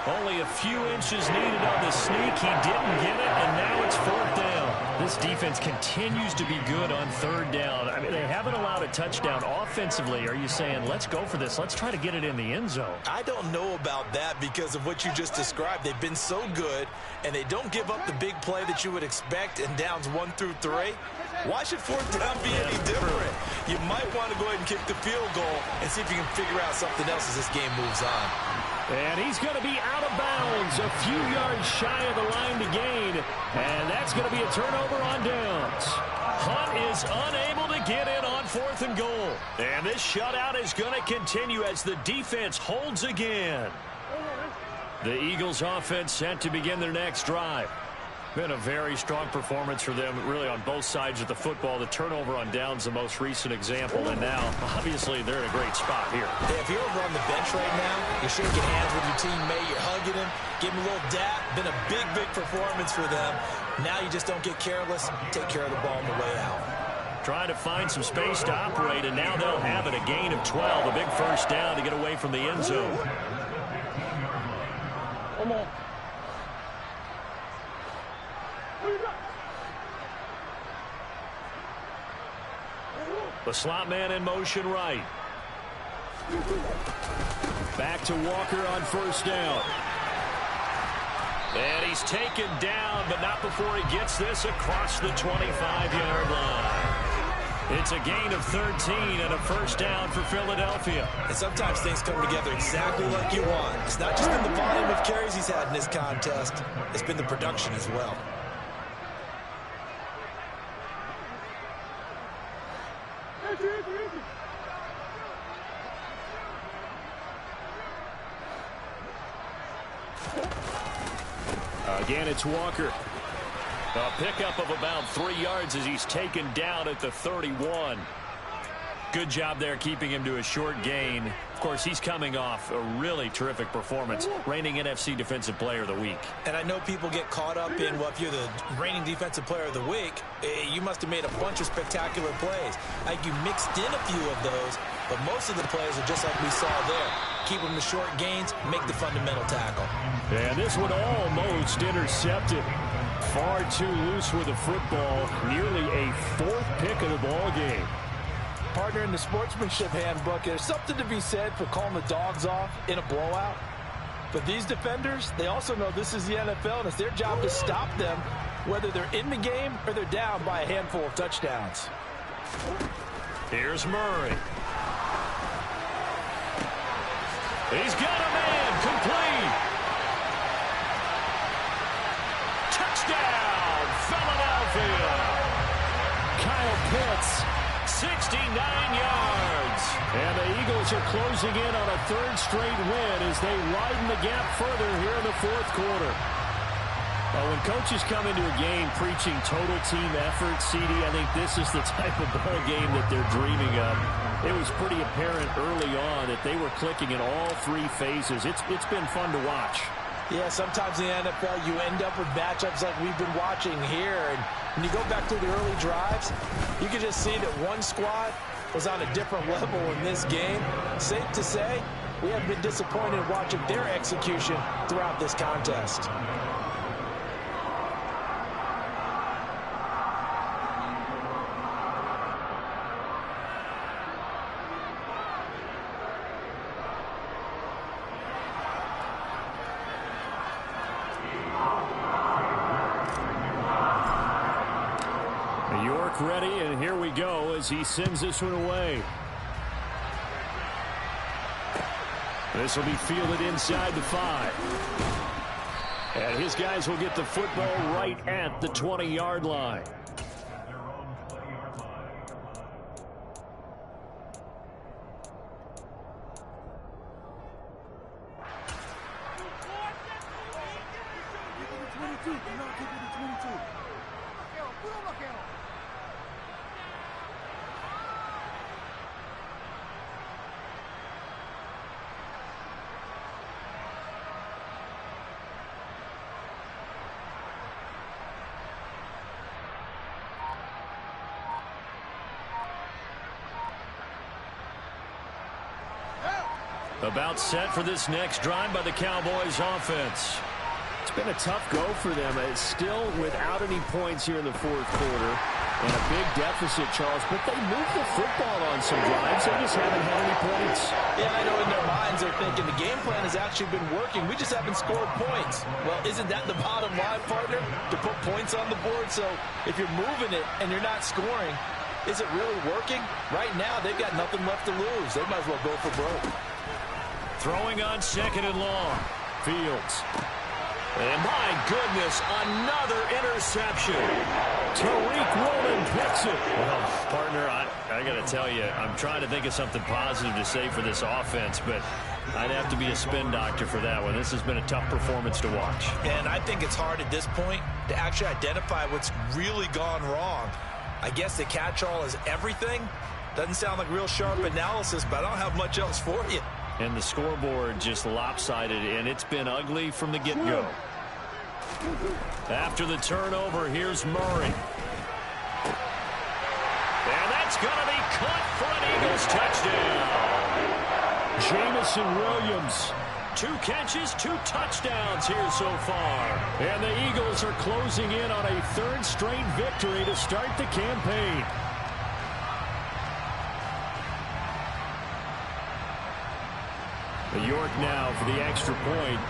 Only a few inches needed on the sneak. He didn't get it, and now it's 4th down. This defense continues to be good on 3rd down. I mean, they haven't allowed a touchdown offensively. Are you saying, let's go for this? Let's try to get it in the end zone. I don't know about that because of what you just described. They've been so good, and they don't give up the big play that you would expect in downs 1 through 3. Why should 4th down be any different? You might want to go ahead and kick the field goal and see if you can figure out something else as this game moves on. And he's going to be out of bounds, a few yards shy of the line to gain. And that's going to be a turnover on downs. Hunt is unable to get in on 4th and goal. And this shutout is going to continue as the defense holds again. The Eagles offense set to begin their next drive. Been a very strong performance for them, really, on both sides of the football. The turnover on downs, the most recent example, and now, obviously, they're in a great spot here. Hey, if you're over on the bench right now, you're shaking hands with your teammate, you're hugging him, give him a little dap. Been a big, big performance for them. Now you just don't get careless. Take care of the ball on the way out. Trying to find some space to operate, and now they'll have it, a gain of 12, a big first down to get away from the end zone. Come on. The slot man in motion right. Back to Walker on first down. And he's taken down, but not before he gets this across the 25-yard line. It's a gain of 13 and a first down for Philadelphia. And sometimes things come together exactly like you want. It's not just been the volume of carries he's had in this contest. It's been the production as well. Again, it's Walker. A pickup of about 3 yards as he's taken down at the 31. Good job there keeping him to a short gain. Of course, he's coming off a really terrific performance, reigning NFC Defensive Player of the Week. And I know people get caught up in, well, if you're the reigning Defensive Player of the Week, you must have made a bunch of spectacular plays. Like you mixed in a few of those, but most of the plays are just like we saw there. Keep them to short gains, make the fundamental tackle. And this one almost intercepted. Far too loose with the football. Nearly a fourth pick of the ball game. Partner, in the sportsmanship handbook, there's something to be said for calling the dogs off in a blowout. But these defenders, they also know this is the NFL, and it's their job to stop them, whether they're in the game or they're down by a handful of touchdowns. Here's Murray. He's got a man complete. Touchdown, Philadelphia. Kyle Pitts. 69 yards. And the Eagles are closing in on a third straight win as they widen the gap further here in the fourth quarter. When coaches come into a game preaching total team effort, CD, I think this is the type of ball game that they're dreaming of. It was pretty apparent early on that they were clicking in all three phases. It's been fun to watch. Yeah, sometimes in the NFL you end up with matchups like we've been watching here. And when you go back to the early drives, you can just see that one squad was on a different level in this game. Safe to say, we have been disappointed watching their execution throughout this contest. Ready, and here we go as he sends this one away. This will be fielded inside the 5. And his guys will get the football right at the 20-yard line. About set for this next drive by the Cowboys offense. It's been a tough go for them. It's still without any points here in the fourth quarter. And a big deficit, Charles. But they moved the football on some drives. They just haven't had any points. Yeah, I know in their minds they're thinking the game plan has actually been working. We just haven't scored points. Well, isn't that the bottom line, partner? To put points on the board. So if you're moving it and you're not scoring, is it really working? Right now, they've got nothing left to lose. They might as well go for broke. Throwing on second and long. Fields. And my goodness, another interception. Tariq Woolen picks it. Well, partner, I got to tell you, I'm trying to think of something positive to say for this offense, but I'd have to be a spin doctor for that one. This has been a tough performance to watch. And I think it's hard at this point to actually identify what's really gone wrong. I guess the catch-all is everything. Doesn't sound like real sharp analysis, but I don't have much else for you. And the scoreboard just lopsided, and it's been ugly from the get-go. After the turnover, here's Murray. And that's going to be caught for an Eagles touchdown. Jamison Williams. 2 catches, 2 touchdowns here so far. And the Eagles are closing in on a third straight victory to start the campaign. York now for the extra point.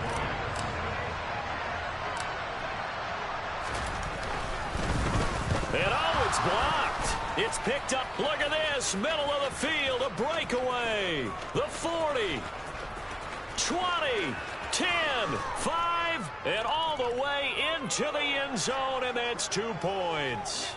And oh, it's blocked. It's picked up. Look at this. Middle of the field. A breakaway. The 40. 20. 10. 5. And all the way into the end zone. And that's 2 points.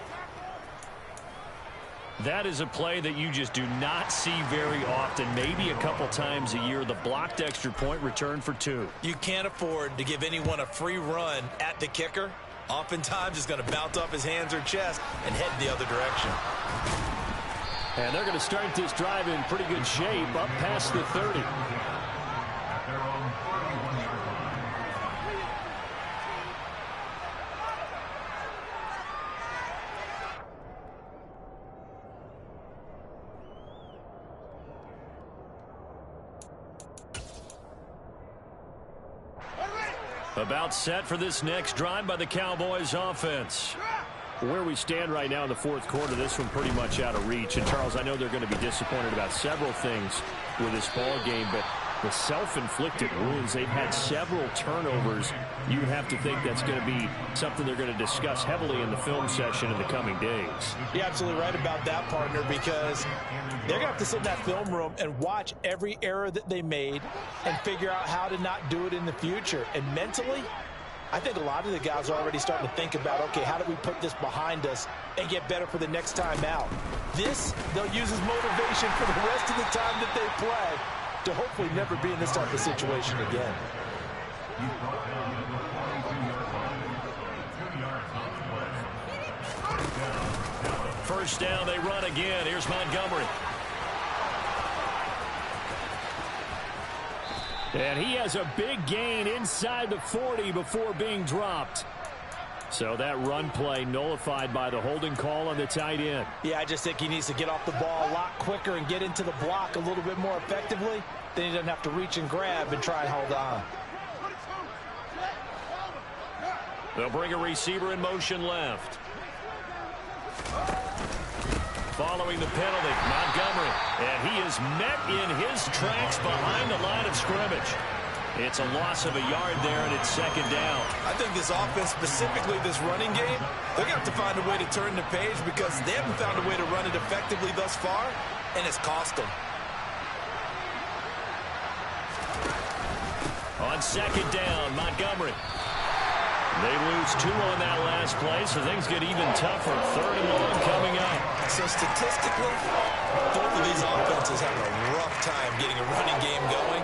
That is a play that you just do not see very often. Maybe a couple times a year. The blocked extra point return for 2. You can't afford to give anyone a free run at the kicker. Oftentimes, it's going to bounce off his hands or chest and head the other direction. And they're going to start this drive in pretty good shape, up past the 30. At their own 31-yard line. About set for this next drive by the Cowboys offense. Where we stand right now in the fourth quarter, this one pretty much out of reach. And, Charles, I know they're going to be disappointed about several things with this ball game, but the self-inflicted wounds, they've had several turnovers. You have to think that's going to be something they're going to discuss heavily in the film session in the coming days. You're absolutely right about that, partner, because they're going to have to sit in that film room and watch every error that they made and figure out how to not do it in the future. And mentally, I think a lot of the guys are already starting to think about, okay, how do we put this behind us and get better for the next time out? This, they'll use as motivation for the rest of the time that they play to hopefully never be in this type of situation again. He's brought down at the 42-yard line. 2 yards on the play. First down, they run again. Here's Montgomery. And he has a big gain inside the 40 before being dropped. So that run play nullified by the holding call on the tight end. Yeah, I just think he needs to get off the ball a lot quicker and get into the block a little bit more effectively. Then he doesn't have to reach and grab and try and hold on. They'll bring a receiver in motion left. Following the penalty, Montgomery. And he is met in his tracks behind the line of scrimmage. It's a loss of a yard there, and it's second down. I think this offense, specifically this running game, they're going to have to find a way to turn the page because they haven't found a way to run it effectively thus far, and it's cost them. On second down, Montgomery. They lose 2 on that last play, so things get even tougher. Third and long coming up. So statistically, both of these offenses have a rough time getting a running game going.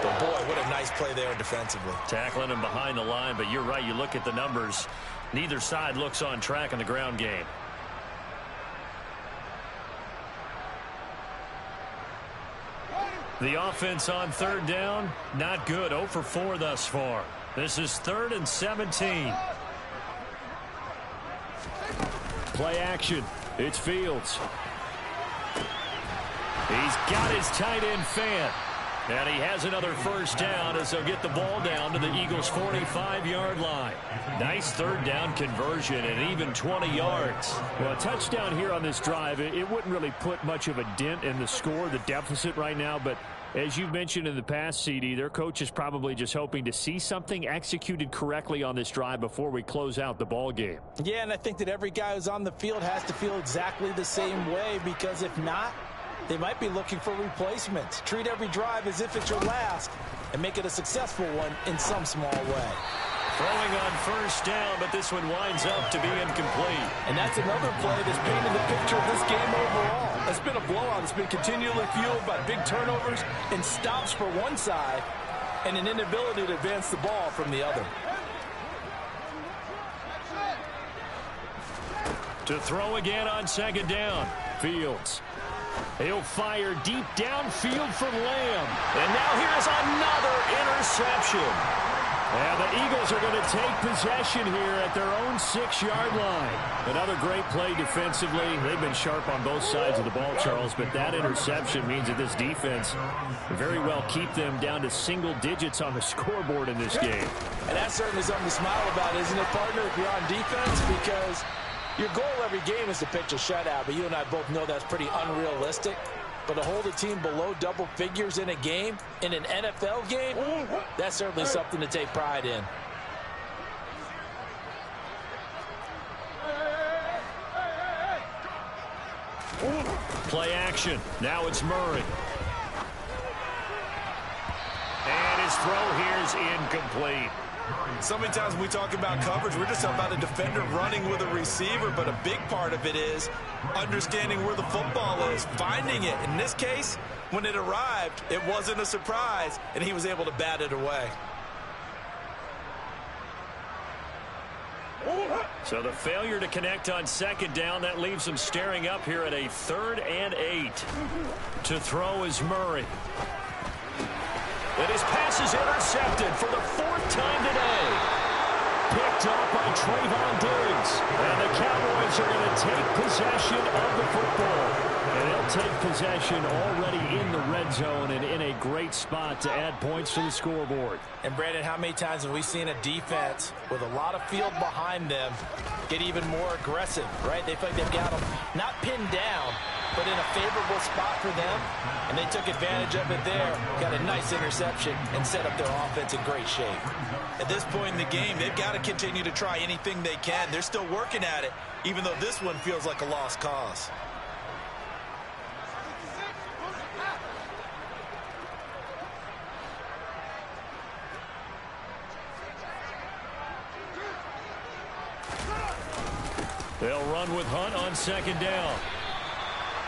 But boy, what a nice play there defensively. Tackling him behind the line, but you're right. You look at the numbers. Neither side looks on track in the ground game. The offense on third down, not good. 0 for 4 thus far. This is 3rd and 17. Play action. It's Fields. He's got his tight end fan. And he has another first down as they'll get the ball down to the Eagles' 45-yard line. Nice third down conversion and even 20 yards. Well, a touchdown here on this drive, it wouldn't really put much of a dent in the score, the deficit right now, but as you've mentioned in the past, CD, their coach is probably just hoping to see something executed correctly on this drive before we close out the ball game. Yeah, and I think that every guy who's on the field has to feel exactly the same way, because if not, they might be looking for replacements. Treat every drive as if it's your last and make it a successful one in some small way. Throwing on first down, but this one winds up to be incomplete. And that's another play that's painted the picture of this game overall. It's been a blowout. It's been continually fueled by big turnovers and stops for one side and an inability to advance the ball from the other. To throw again on second down. Fields. He'll fire deep downfield for Lamb. And now here's another interception. And the Eagles are going to take possession here at their own 6-yard line. Another great play defensively. They've been sharp on both sides of the ball, Charles, but that interception means that this defense very well keep them down to single digits on the scoreboard in this game. And that's certainly something to smile about, isn't it, partner, if you're on defense? Because your goal every game is to pitch a shutout, but you and I both know that's pretty unrealistic. But to hold a team below double figures in a game, in an NFL game, that's certainly something to take pride in. Play action. Now it's Murray. And his throw here is incomplete. So many times when we talk about coverage, we're just about a defender running with a receiver, but a big part of it is understanding where the football is, finding it. In this case, when it arrived, it wasn't a surprise, and he was able to bat it away. So the failure to connect on second down, that leaves them staring up here at a 3rd and 8. To throw is Murray. And his pass is intercepted for the 4th time today. Picked up by Trayvon Diggs. And the Cowboys are going to take possession of the football. And they'll take possession already in the red zone and in a great spot to add points to the scoreboard. And, Brandon, how many times have we seen a defense with a lot of field behind them get even more aggressive, right? They feel like they've got them not pinned down, but in a favorable spot for them, and they took advantage of it there, got a nice interception, and set up their offense in great shape. At this point in the game, they've got to continue to try anything they can. They're still working at it, even though this one feels like a lost cause. They'll run with Hunt on second down.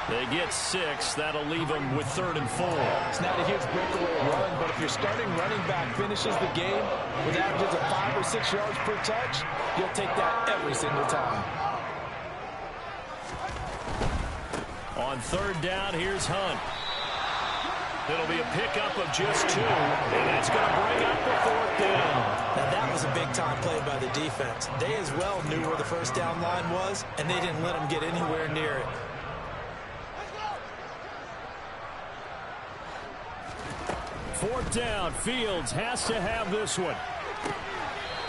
They get 6. That'll leave them with 3rd and 4. It's not a huge breakaway run, but if your starting running back finishes the game with averages of 5 or 6 yards per touch, you'll take that every single time. On 3rd down, here's Hunt. It'll be a pickup of just 2, and that's going to bring up the 4th down. Now, that was a big-time play by the defense. They as well knew where the first down line was, and they didn't let them get anywhere near it. Fourth down, Fields has to have this one.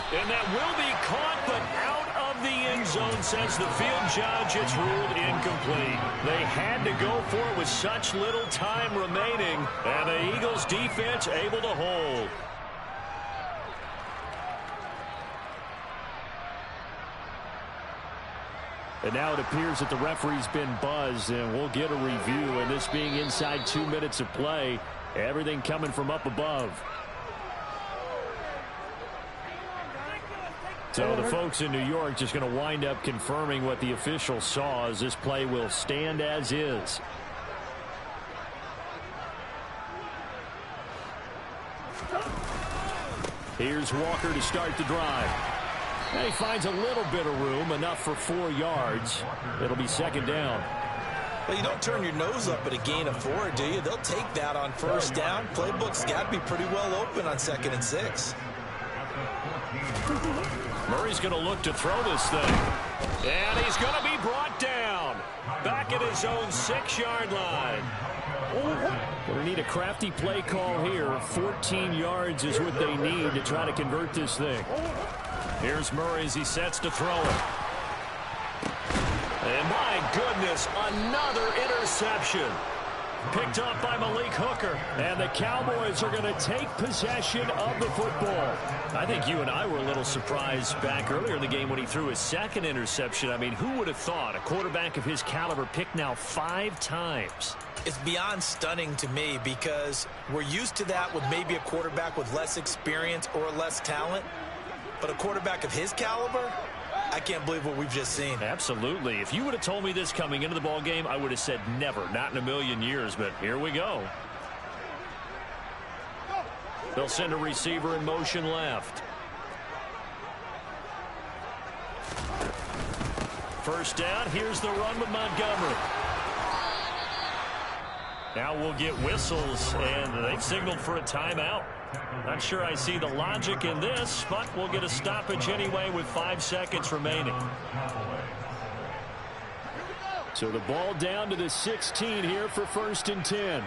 And that will be caught, but out of the end zone, says the field judge. It's ruled incomplete. They had to go for it with such little time remaining, and the Eagles defense able to hold. And now it appears that the referee's been buzzed, and we'll get a review. And this being inside 2 minutes of play, everything coming from up above. So the folks in New York just going to wind up confirming what the official saw, as this play will stand as is. Here's Walker to start the drive. And he finds a little bit of room, enough for 4 yards. It'll be second down. Well, you don't turn your nose up at a gain of 4, do you? They'll take that on first down. Playbook's got to be pretty well open on 2nd and 6. Murray's going to look to throw this thing. And he's going to be brought down. Back at his own 6-yard line. They need a crafty play call here. 14 yards is what they need to try to convert this thing. Here's Murray as he sets to throw it. And my goodness, another interception. Picked up by Malik Hooker. And the Cowboys are going to take possession of the football. I think you and I were a little surprised back earlier in the game when he threw his 2nd interception. I mean, who would have thought a quarterback of his caliber picked now 5 times? It's beyond stunning to me, because we're used to that with maybe a quarterback with less experience or less talent. But a quarterback of his caliber, I can't believe what we've just seen. Absolutely. If you would have told me this coming into the ball game, I would have said never, not in a million years. But here we go. They'll send a receiver in motion left. First down. Here's the run with Montgomery. Now we'll get whistles, and they've signaled for a timeout. Not sure I see the logic in this, but we'll get a stoppage anyway with 5 seconds remaining. So the ball down to the 16 here for 1st and 10.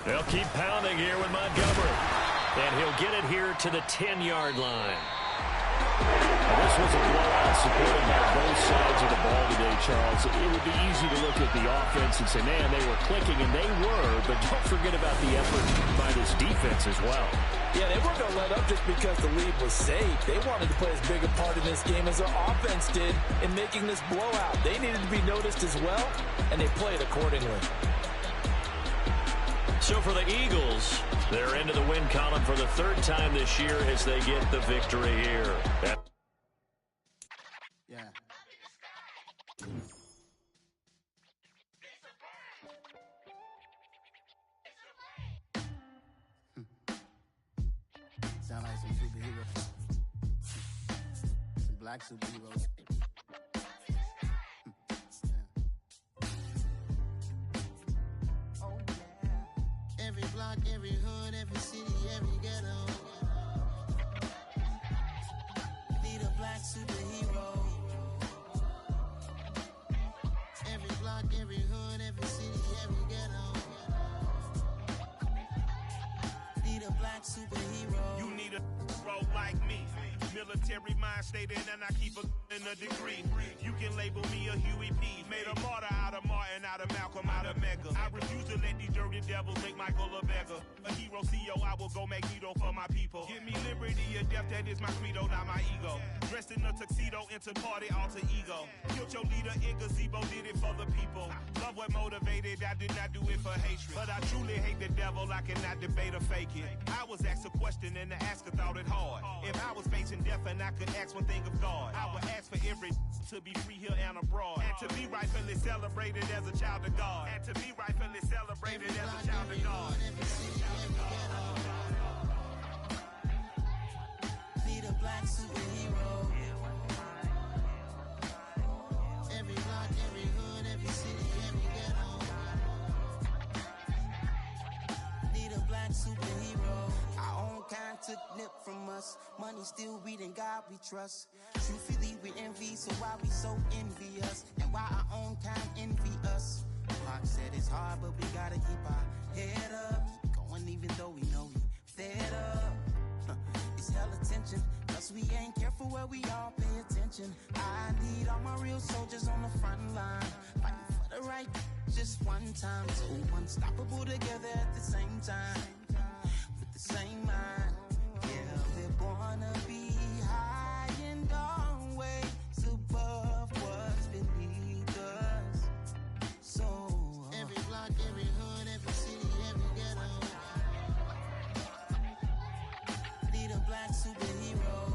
They'll keep pounding here with Montgomery. And he'll get it here to the 10-yard line. Now, this was a blowout supported by both sides of the ball today, Charles. It would be easy to look at the offense and say, man, they were clicking, and they were, but don't forget about the effort by this defense as well. Yeah, they weren't going to let up just because the lead was safe. They wanted to play as big a part in this game as their offense did in making this blowout. They needed to be noticed as well, and they played accordingly. So for the Eagles, they're into the win column for the 3rd time this year as they get the victory here. superheroes. Some black superheroes. Oh, yeah. Every block, every hood, every city, every ghetto. Need a black superhero. Every block, every hood, every city, every ghetto. Need a black superhero. You need a role like me. Military mind stated, and I keep in a degree. You can label me a Huey P. Made a martyr out of Martin, out of Malcolm, out of Mega. I refuse to let these dirty devils make Michael a beggar. A hero CEO, I will go Magneto for my people. Give me liberty or death, that is my credo, not my ego. Dressed in a tuxedo, into party, alter ego. Killed your leader in gazebo, did it for the people. Love what motivated, I did not do it for hatred. But I truly hate the devil, I cannot debate or fake it. I was asked a question and the asker thought it hard. If I was facing death and I could ask one thing of God, I would ask for every to be free here and abroad, and to be rightfully celebrated as a child of God, and to be rightfully celebrated as a child of God. Need a black superhero. Every block, every hood, every city, every ghetto. Need a black superhero. Our own kind took nip from us. Money still reading, God we trust. Truthfully we envy, so why we so envious? And why our own kind envy us? Pac said it's hard, but we gotta keep our head up. Going even though we know we fed up. It's hell attention, cause we ain't careful where we all pay attention. I need all my real soldiers on the front line, fighting for the right just one time. So unstoppable together at the same time, with the same mind. Yeah, we're gonna be high and always above what's beneath us. So every block, every hood, every city, every ghetto. Need a black superhero.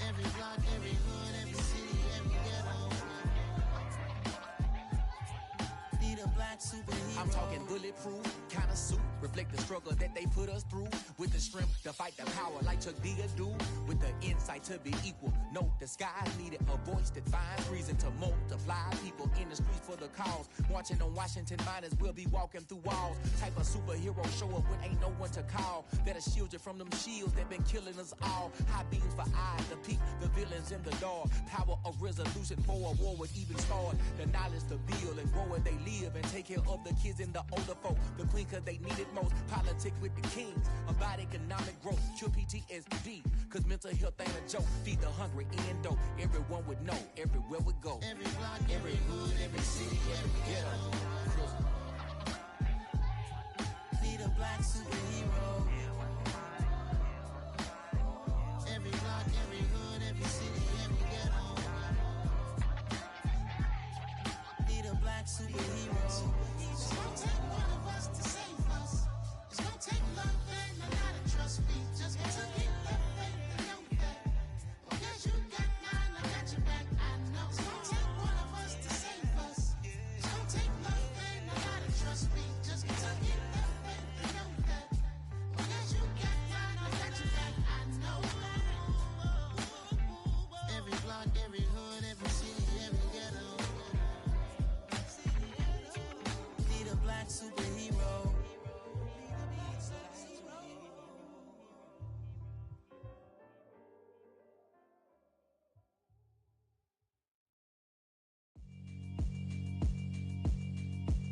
Every block, every hood, every city, every ghetto. Need a black superhero. I'm talking bulletproof kind of suit, reflect the struggle that they put us through, with the strength to fight the power like Chuck D do, with the insight to be equal. No disguise needed, a voice that finds reason to multiply people in the streets for the cause. Marching on Washington, might as well be walking through walls. Type of superhero show up when ain't no one to call, that'll shield you from them shields that been killing us all. High beams for eyes to peek the villains in the dark. Power of resolution for a war would even start. The knowledge to build and grow where they live, and take care of the kids and the older folk. The queen cause they need it most. Politics with the kings about economic growth. Cure PTSD, cause mental health ain't a joke. Feed the hungry and dope. Everyone would know everywhere we go. Every block, every hood, every city, every ghetto. Need a black superhero. Every block, every hood, every city, every ghetto. Need a black superhero. It's gonna take one of us to save us. It's gonna take love and a lot of trust. We just got to keep the faith and know that. Because you got mine, I got your back. I know it's gonna take one of us to save us. It's gonna take love and a lot of trust. We just got to keep the faith and know that. Because you got mine, I got your back. I know. Every block, every hood, every city, every ghetto. Need a black superhero.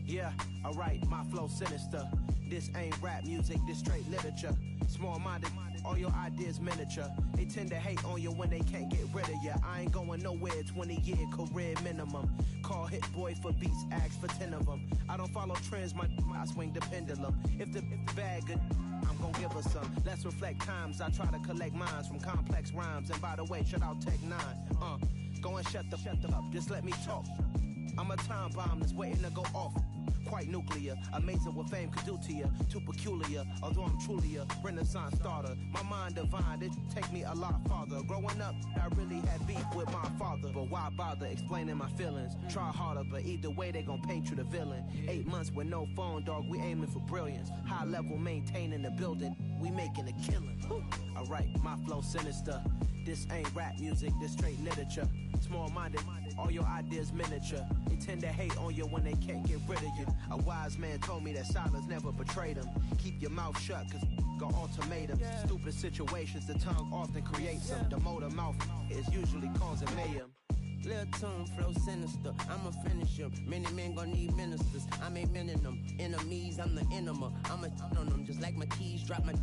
Yeah, alright, my flow sinister. This ain't rap music, this straight literature. Small-minded, all your ideas miniature. They tend to hate on you when they can't get rid of you. I ain't going nowhere, 20-year career minimum. Call Hit Boy for beats, ask for 10 of them. I don't follow trends, I swing the pendulum. If the bag good, I'm gonna give her some. Let's reflect times, I try to collect minds from complex rhymes. And by the way, shut out Tech 9. Go and shut the up, just let me talk. I'm a time bomb that's waiting to go off. quite nuclear. Amazing what fame could do to you. Too peculiar, although I'm truly a Renaissance starter. My mind divine, it take me a lot farther. Growing up, I really had beef with my father. But why bother explaining my feelings? Try harder, but either way they gon' paint you the villain. 8 months with no phone, dog, we aiming for brilliance. High level maintaining the building, we making a killing. Alright, my flow sinister. This ain't rap music, this straight literature. Small-minded, all your ideas miniature. They tend to hate on you when they can't get rid of you. A wise man told me that silence never betrayed him. Keep your mouth shut, cause got ultimatums. Stupid situations, the tongue often creates them. The motor mouth is usually causing mayhem. Lil' tune, flow sinister, I'ma finish him. Many men gon' need ministers, I ain't mending them. Enemies, I'm the enema, I'ma on them. Just like my keys, drop my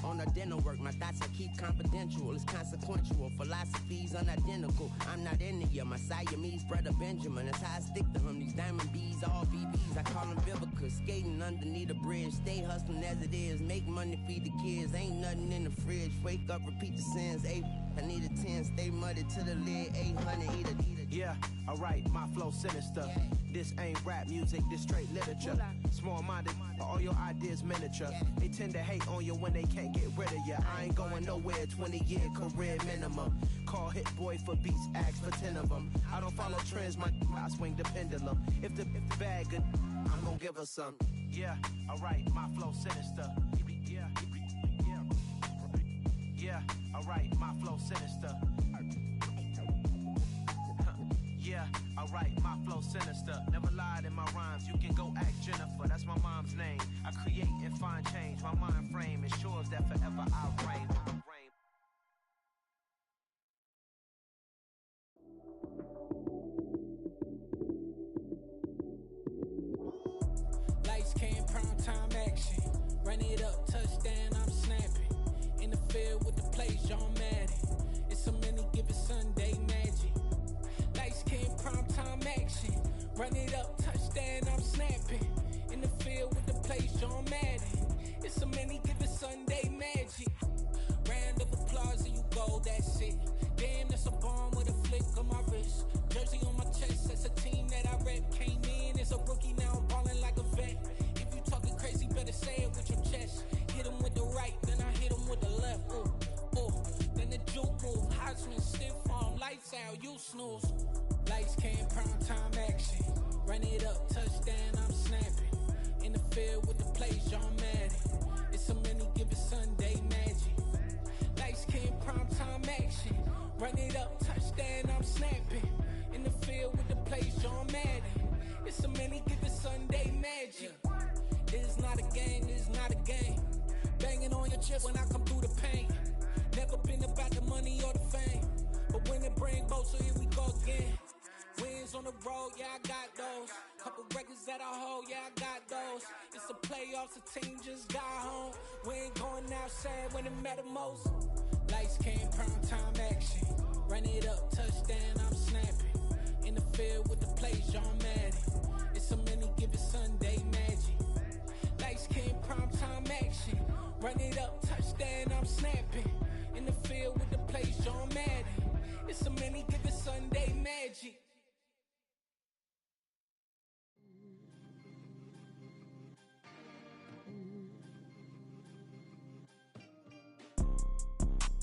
on the dinner work. My thoughts I keep confidential, it's consequential. Philosophies unidentical, I'm not into you. My Siamese brother Benjamin, that's how I stick to him. These diamond bees, all BBs, I call them Vivica. Skating underneath the bridge, stay hustling as it is. Make money, feed the kids, ain't nothing in the fridge. Wake up, repeat the sins, I need a 10, stay muddy to the lid, 800, eat a. Yeah, alright, my flow sinister. This ain't rap music, this straight literature. Small-minded, all your ideas miniature. They tend to hate on you when they can't get rid of you. I ain't going nowhere, 20-year career minimum. Call Hit Boy for beats, ask for 10 of them. I don't follow trends, I swing the pendulum. If the bag good, I'm gonna give her some. Yeah, alright, my flow sinister. Yeah, alright, my flow sinister. Yeah, alright, my flow sinister. Never lied in my rhymes, you can go ask Jennifer. That's my mom's name. I create and find change. My mind frame ensures that forever I'll reign. Lights came, prime time action. Run it up, touchdown, I'm snapping. In the field with the plays, John Madden. It's a many given Sunday magic. Lights came, prime time action. Run it up, touchdown, I'm snapping. In the field with the plays, John Madden. It's a many given Sunday magic. Round of applause and you go, that's it. Damn, that's a bomb with a flick on my wrist. Jersey on my chest, that's a team that I rep. Came in as a rookie, now I'm ballin' like a vet. If you talking crazy, better say it with your chest. Hit him with the right, then I hit him with the left. Then the juke move, Heisman, stiff arm, lights out, you snooze. Lights came, prime time action. Run it up, touchdown, I'm snapping. In the field with the plays, John Madden. It's a many given Sunday magic. Lights came, prime time action. Run it up, touchdown, I'm snapping. In the field with the plays, John Madden. It's a many given Sunday magic. It's not a game, it's not a game. Banging on your chest when I come through the paint. Never been about the money or the fame. But when it bring both, so here we go again. Wins on the road, yeah, I got those. Couple records that I hold, yeah, I got those. It's the playoffs, the team just got home. We ain't going outside when it matter most. Lights came, prime time action. Run it up, touchdown, I'm snapping. In the field with the plays, John Madden. It's a many given Sunday magic. Lights came, prime time action. Run it up, touchdown, I'm snapping. In the field with the plays, John Madden. It's a many given Sunday magic.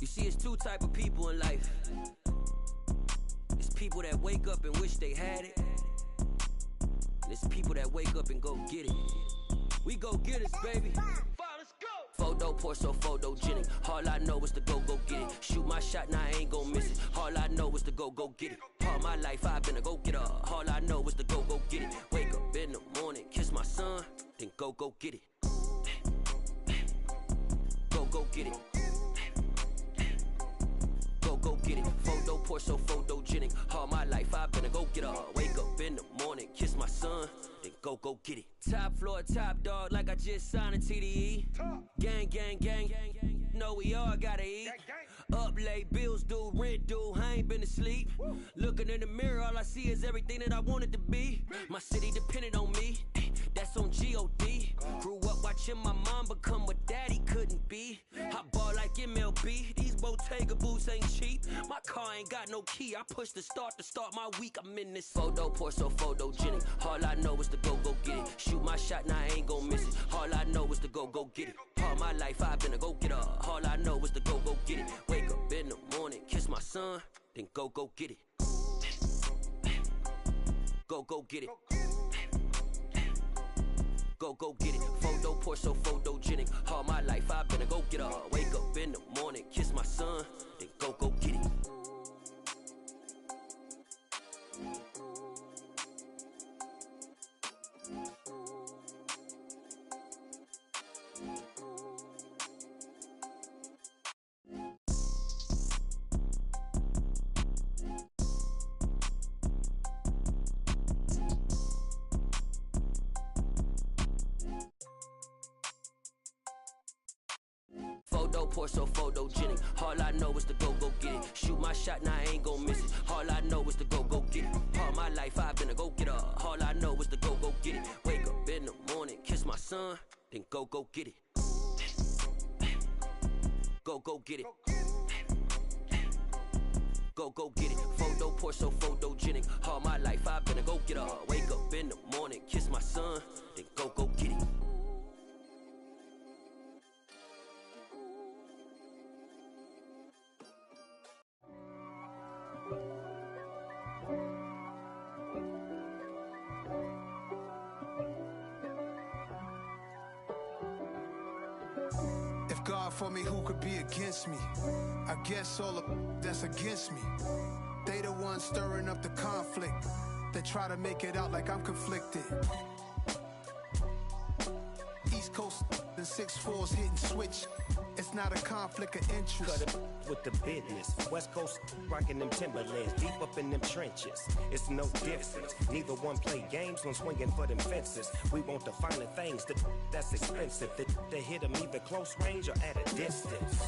You see, it's two type of people in life. It's people that wake up and wish they had it. And it's people that wake up and go get it. We go get it, baby. Let's go. Photo pour so photogenic. All I know is to go get it. Shoot my shot, now I ain't gon' miss it. All I know is to go get it. All my life I've been a go-getter. All I know is to go get it. Wake up in the morning, kiss my son, then go get it. Go get it. Go get it. Photo pour so photogenic. All my life I've been a go-getter. Wake up in the morning, kiss my son, then go get it. Top floor, top dog, like I just signed a TDE. Gang, gang, gang, know we all gotta eat. Up late, bills due, rent due, I ain't been asleep. Looking in the mirror, all I see is everything that I wanted to be. My city depended on me. that's on G.O.D. Grew up watching my mom become what daddy couldn't be. I ball like MLB, these Bottega boots ain't cheap. My car ain't got no key, I push the start to start my week. I'm in this photo, pour so photogenic. All I know is to go get it. Shoot my shot, now I ain't gon' miss it. All I know is to go get it. All my life I've been a go-getter. All I know is to go get it. Wake up in the morning, kiss my son, then go get it. Go get it. Go get it. Photo, pour so photogenic. All my life I've been a go-getter. Wake up in the morning, kiss my son, then go get it. Photo, pour so photogenic. All I know is to go get it. Shoot my shot, now I ain't gon' miss it. All I know is to go get it. All my life I've been a go-getter. All I know is to go get it. Wake up in the morning, kiss my son, then go get it. Go get it. Go get it. Photo, pour so photogenic. All my life I've been a go-getter. Wake up in the morning, kiss my son, then go get it. If God for me, who could be against me? I guess all of that's against me. They the ones stirring up the conflict. They try to make it out like I'm conflicted. East Coast and 6'4's hitting switch. It's not a conflict of interest. Cut it with the business. West Coast rocking them Timberlands, deep up in them trenches. It's no difference. Neither one play games when swinging for them fences. We want the finer things that's expensive. They hit them either close range or at a distance.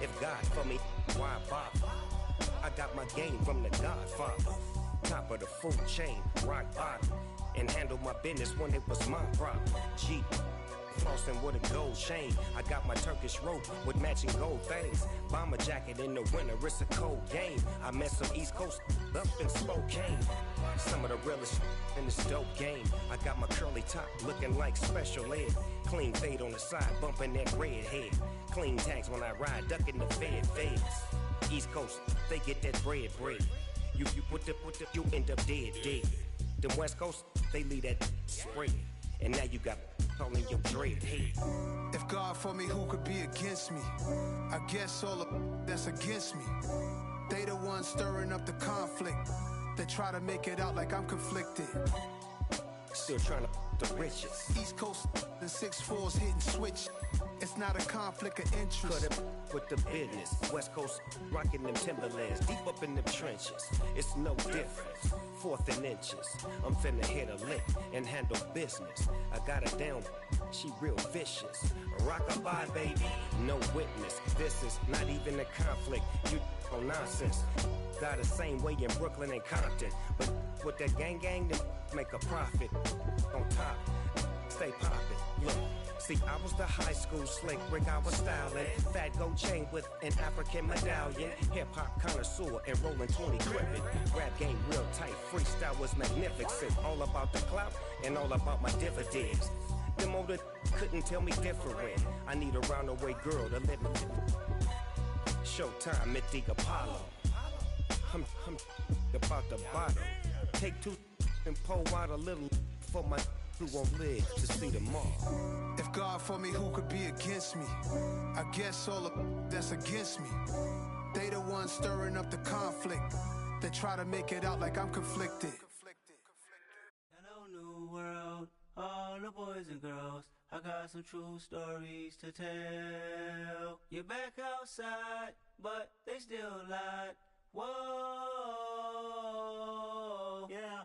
If God for me, why bother? I got my game from the Godfather. Top of the food chain, rock bottom. And handle my business when it was my problem. G. Flossing with a gold chain. I got my Turkish rope with matching gold things. Bomber jacket in the winter, it's a cold game. I met some East Coast up in Spokane. Some of the realest in this dope game. I got my curly top looking like special ed. Clean fade on the side, bumping that red head. Clean tags when I ride, ducking the feds. East Coast, they get that bread. You you end up dead. Them West Coast, they leave that spread. And now you got calling your dread head. If God for me, who could be against me? I guess all of that's against me. They the ones stirring up the conflict. They try to make it out like I'm conflicted. Still trying to the riches. East Coast and 6'4's hitting switch. It's not a conflict of interest. Cut it with the business. West Coast rocking them Timberlands, deep up in them trenches. It's no difference. 4th and inches. I'm finna hit a lick and handle business. I got her down. She real vicious. Rock-a-bye, baby. No witness. This is not even a conflict. You on nonsense. Got the same way in Brooklyn and Compton. But with that gang, then make a profit. On top, stay poppin'. Look. See, I was the high school slick Rick, I was styling. Fat gold chain with an African medallion. Hip-hop connoisseur and rolling 20 cribbin'. Rap game real tight, freestyle was magnificent. All about the clout and all about my dividends. Them older couldn't tell me different. I need a roundaway girl to live with. Showtime at the Apollo. I'm about the bottom. Take 2 and pour out a little for my who won't live to see tomorrow. If God for me, who could be against me? I guess all of that's against me. They the ones stirring up the conflict. They try to make it out like I'm conflicted. Hello, new world, all the boys and girls. I got some true stories to tell. You're back outside, but they still lied. Whoa, yeah.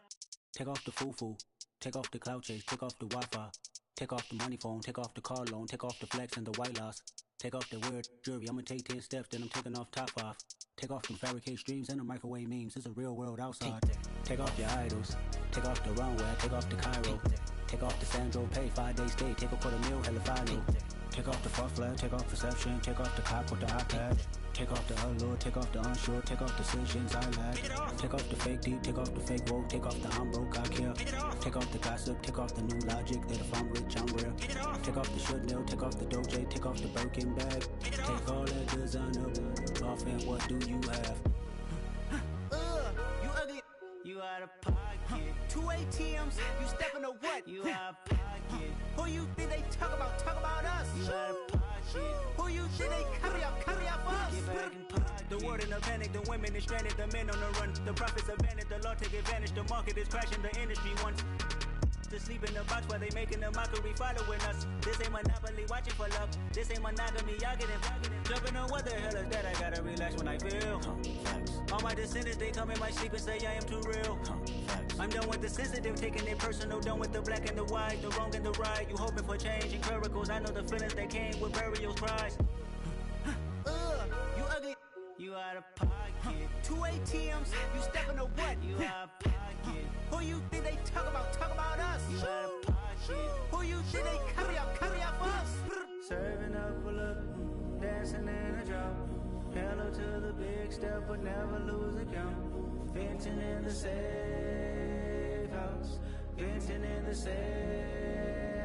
Take off the foo-foo. Take off the cloud chase, take off the Wi-Fi. Take off the money phone, take off the car loan, take off the flex and the white loss. Take off the weird jewelry, I'ma take 10 steps, then I'm taking off top off. Take off them fabricate streams and the microwave memes, it's a real world outside. Take off your idols, take off the runway, take off the Cairo. Take off the Sandro pay, 5 days stay, take a quarter meal, hella final. Take off the fuck flag, take off perception, take off the cop with the iPad. Take off the allure, take off the unsure, take off decisions I lack. Take off the fake deep, take off the fake woke, take off the I'm broke, I care. Take off the gossip, take off the new logic that if I'm rich, I'm real. Take off the should know, take off the Doja, take off the Birkin bag. Take all that designer off and what do you have? You ugly. You out of pocket. 2 ATMs, you stepping to what? You out of pocket. Who you think they talk about? Talk about us. You out of pocket. Who you think they carry up us? Get back in pocket. The world in a panic, the women is stranded, the men on the run. The profits abandoned, the law take advantage. The market is crashing, the industry wants to sleep in the box while they making a mockery following us. This ain't Monopoly, watching for love. This ain't monogamy, y'all getting jumping on what the hell is that? I gotta relax when I feel. All my descendants, they come in my sleep and say I am too real. I'm done with the sensitive, taking it personal. Done with the black and the white, the wrong and the right. You hoping for change and miracles. I know the feelings that came with burial cries. You ugly. You out of pocket. 2 ATMs, you stepping to what? You out of pocket. Who you think they talk about? Talk about us. You out of pocket. Who you think they carry up us? Serving up a look, dancing in a drop. Hello to the big step, but never lose a count. Venting in the safe house. Venting in the safe.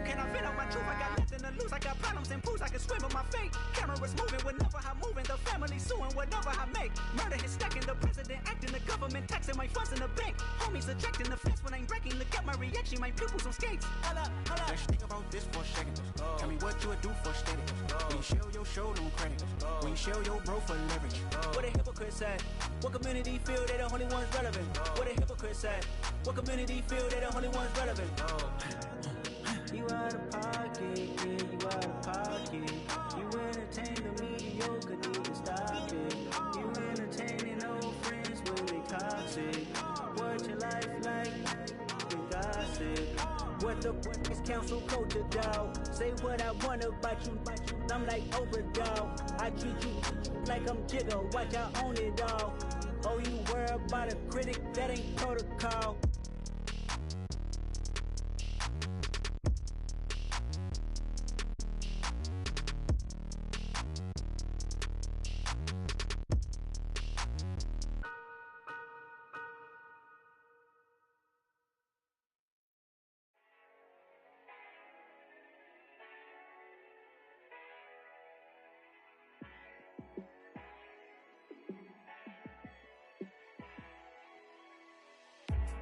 Can I vent out my truth? I got nothing to lose. I got problems and pools. I can swim with my fate. Cameras moving whenever I'm moving. The family suing whatever I make. Murder is stacking. The president acting. The government taxing my funds in the bank. Homies ejecting the fence when I'm breaking. Look at my reaction. My pupils on skates. Hold up. Let's think about this for a second. Tell me what you would do for status. When you show your show, no credit. When you show your bro for leverage. What a hypocrite said. What community feel they the only ones relevant? What a hypocrite said. What community feel they the only ones relevant? You out of pocket, yeah, you out of pocket. You entertain the mediocre, need to stop it. You entertaining old friends when they toxic. What your life like? Then gossip. What the is council culture, dog? Say what I want about you. I'm like overdog. I treat you like I'm Jigga. Watch I own it all. Oh, you worry about a critic? That ain't protocol.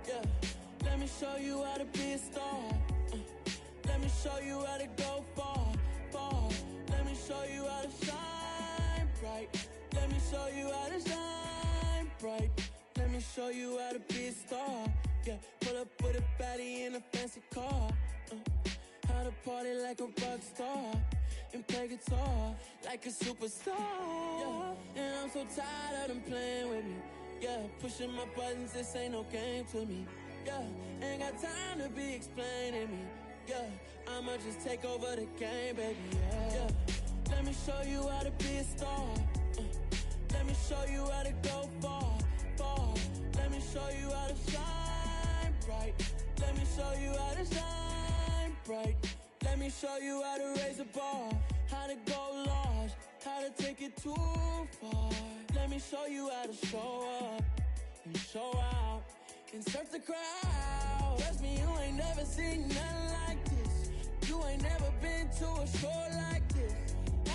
Yeah, let me show you how to be a star. Let me show you how to go far, far. Let me show you how to shine bright. Let me show you how to shine bright. Let me show you how to be a star. Yeah, pull up with a baddie in a fancy car. How to party like a rock star and play guitar like a superstar. Yeah, and I'm so tired of them playing with me. Yeah, pushing my buttons, this ain't no game to me. Yeah, ain't got time to be explaining me. Yeah, I'ma just take over the game, baby. Yeah, let me show you how to be a star. Let me show you how to go far, far. Let me show you how to shine bright. Let me show you how to shine bright. Let me show you how to raise a bar, how to go large, how to take it too far. Let me show you how to show up and show out and surf the crowd. Trust me, you ain't never seen nothing like this. You ain't never been to a show like this.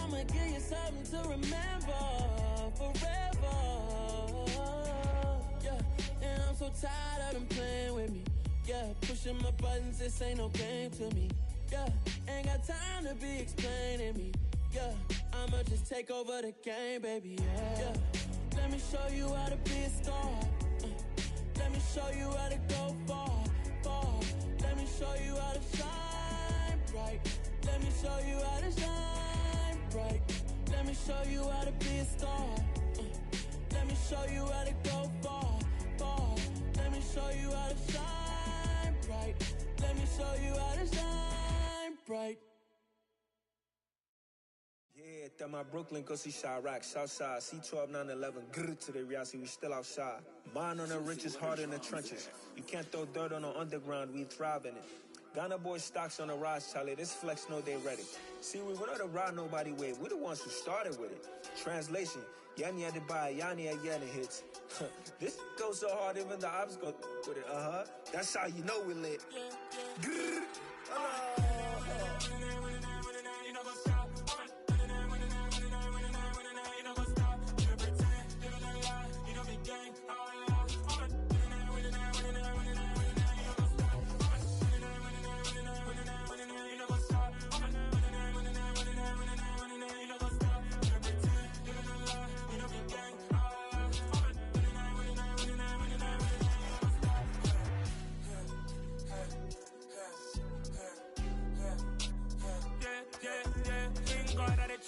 I'ma give you something to remember forever. Yeah, and I'm so tired of them playing with me. Yeah, pushing my buttons, this ain't no game to me. Yeah, ain't got time to be explaining me. Yeah, I'ma just take over the game, baby. Yeah, let me show you how to be a star. Let me show you how to go far, far. Let me show you how to shine bright. Let me show you how to shine bright. Let me show you how to be a star. Let me show you how to go far, far. Let me show you how to shine bright. Let me show you how to shine bright. Yeah, that my Brooklyn, go see Chirac, Southside, C12, 911, grrr to the reality, we still outside. Bond on the riches, hard in the trenches. You can't throw dirt on the underground, we thrive in it. Ghana boy stocks on the rise, Charlie. This flex know they ready. See, we not to ride nobody with. We the ones who started with it. Translation, Yani had to buy, Yani had hits. This goes so hard, even the ops go with it. That's how you know we lit. Grrr.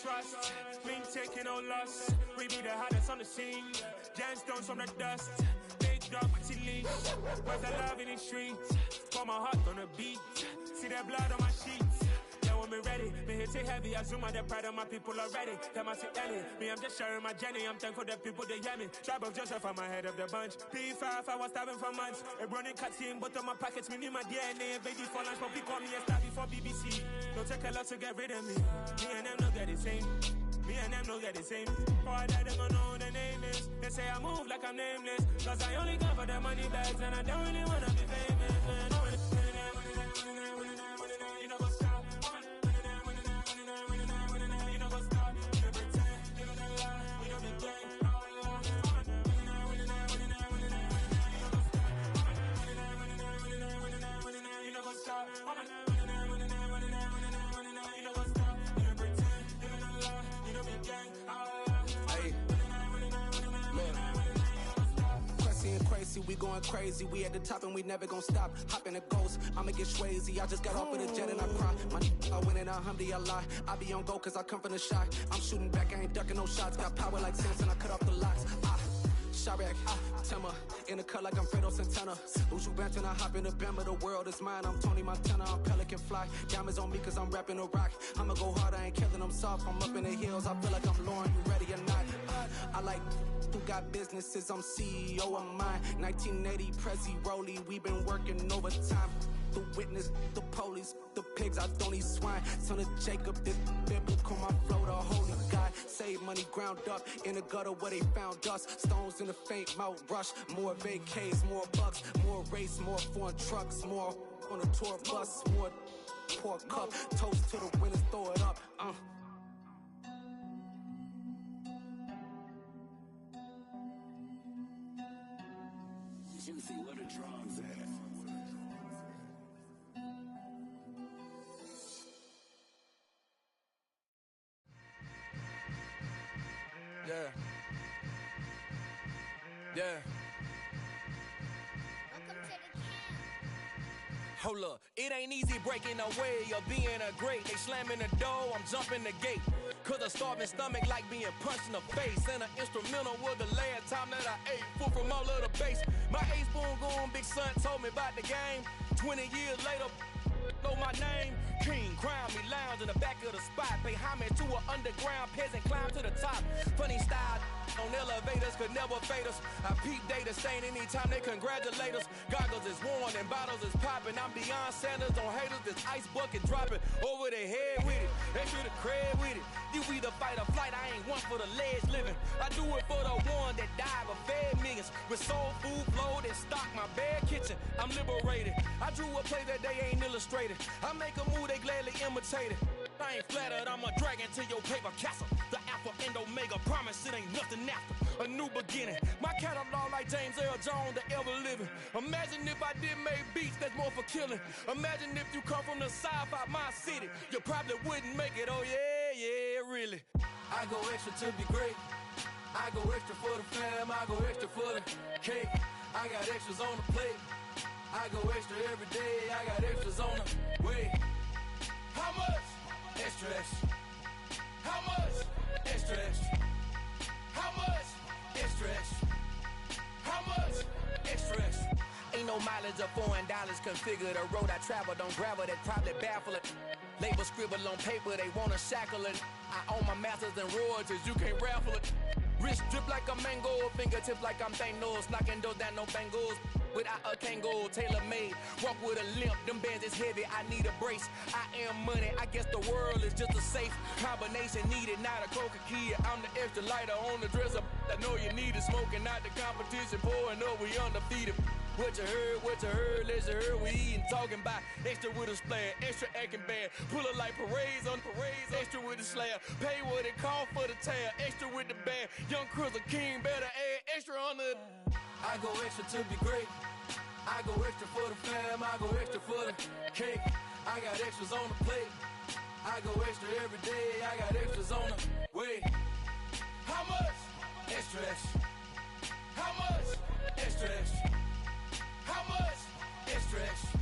Trust, we ain't taking no loss. We be the hottest on the scene. Gemstones from the dust. Big dog with leash. Where's the love in the streets? Pour my heart on the beat. See that blood on my sheets. Yeah, when me ready, me hit it heavy. I zoom out the pride of my people already. Them I see Ellie. Me, I'm just sharing my journey. I'm thankful that people they hear me. Tribe of Joseph, I'm ahead of the bunch. P5, I was starving for months. A running cutscene, but on my pockets, me need my DNA. Baby for lunch, but people call me a star before BBC. Don't take a lot to get rid of me. Me and them don't get the same. Me and them don't get the same. Boy, that them don't know who the name is. They say I move like I'm nameless. Cause I only come for the money bags and I don't really wanna be famous, man. You know what's up? You know what's up? You pretend, you know the lie, you know the game. You know what's up? Crazy, we going crazy. We at the top and we never gonna stop. Hop in a ghost, I'ma get swayzy. I just got off with a jet and I cry. I win in alhamdulillah. I be on go cause I come from the shot. I'm shooting back, I ain't ducking no shots. Got power like Samson, I cut off the locks. Sharek, Tema, in the cut like I'm Fredo Santana. Uju Banton, I hop in the Bama, the world is mine. I'm Tony Montana, I'm Pelican Fly. Diamonds on me cause I'm rapping a rock. I'ma go hard, I ain't killing them soft. I'm up in the hills, I feel like I'm Lauren, you ready or not? I like who got businesses, I'm CEO of mine. 1980 Prezi Rolly, we been working overtime. The witness, the police, the pigs, I don't eat swine. Son of Jacob, this biblical, my flow, the holy God. Save money ground up in the gutter where they found us. Stones in the faint mouth rush. More vacays, more bucks, more race, more foreign trucks, more on a tour bus, more pour cup. Toast to the winners, throw it up. Juicy, where the drums at? Yeah. Hold up, it ain't easy breaking away or being a great. They slamming the door, I'm jumping the gate. Cause a starving stomach like being punched in the face. And an instrumental was the last time that I ate food from all of the base. My A-spoon going, big son told me about the game. 20 years later, know my name. King, crown me, lounge in the back of the spot. Pay homage to an underground peasant, climb to the top. Funny style on elevators could never fade us. I peep data stain anytime they congratulate us. Goggles is worn and bottles is popping. I'm beyond Sanders on haters, this ice bucket dropping over their head with it. They should have cred with it. You either fight or flight, I ain't one for the ledge living. I do it for the one that died but fed millions. With soul food flowed and stocked my bare kitchen. I'm liberated. I drew a play that they ain't illustrated. I make a move, they gladly imitate it. I ain't flattered, I'm a dragon to your paper castle. The Alpha and Omega, promise it ain't nothing after. A new beginning. My catalog like James Earl Jones, the ever living. Imagine if I did make beats that's more for killing. Imagine if you come from the south out my city. You probably wouldn't make it, oh yeah, really. I go extra to be great. I go extra for the fam, I go extra for the cake. I got extras on the plate. I go extra every day, I got extras on the way. How much? Extra, extra. How much? Extra, extra. How much? Extra, extra. How much? Extra, extra. Ain't no mileage of $4 configure the road I travel. Don't gravel that probably baffle it. Label scribble on paper, they wanna shackle it. I own my masters and royalties, you can't raffle it. Wrist drip like a mango, fingertips like I'm Thanos, knocking doors down, no bangles. without a Kangol, tailor-made. Walk with a limp, them bands is heavy, I need a brace. I am money, I guess the world is just a safe combination needed, not a coca-key. I'm the extra lighter on the dresser. I know you need it, smoking out the competition, pouring up, we undefeated. What you heard, let's hear we eatin', talking about extra with a splash, extra acting bad, pull it like parades on parades, extra with the slab, pay what it cost for the tab, extra with the bag, young Cruiser King, better add extra on the. I go extra to be great, I go extra for the fam, I go extra for the cake, I got extras on the plate, I go extra every day, I got extras on the way. How much? Extra, extra. How much? Extra, extra. How much? Extra, extra.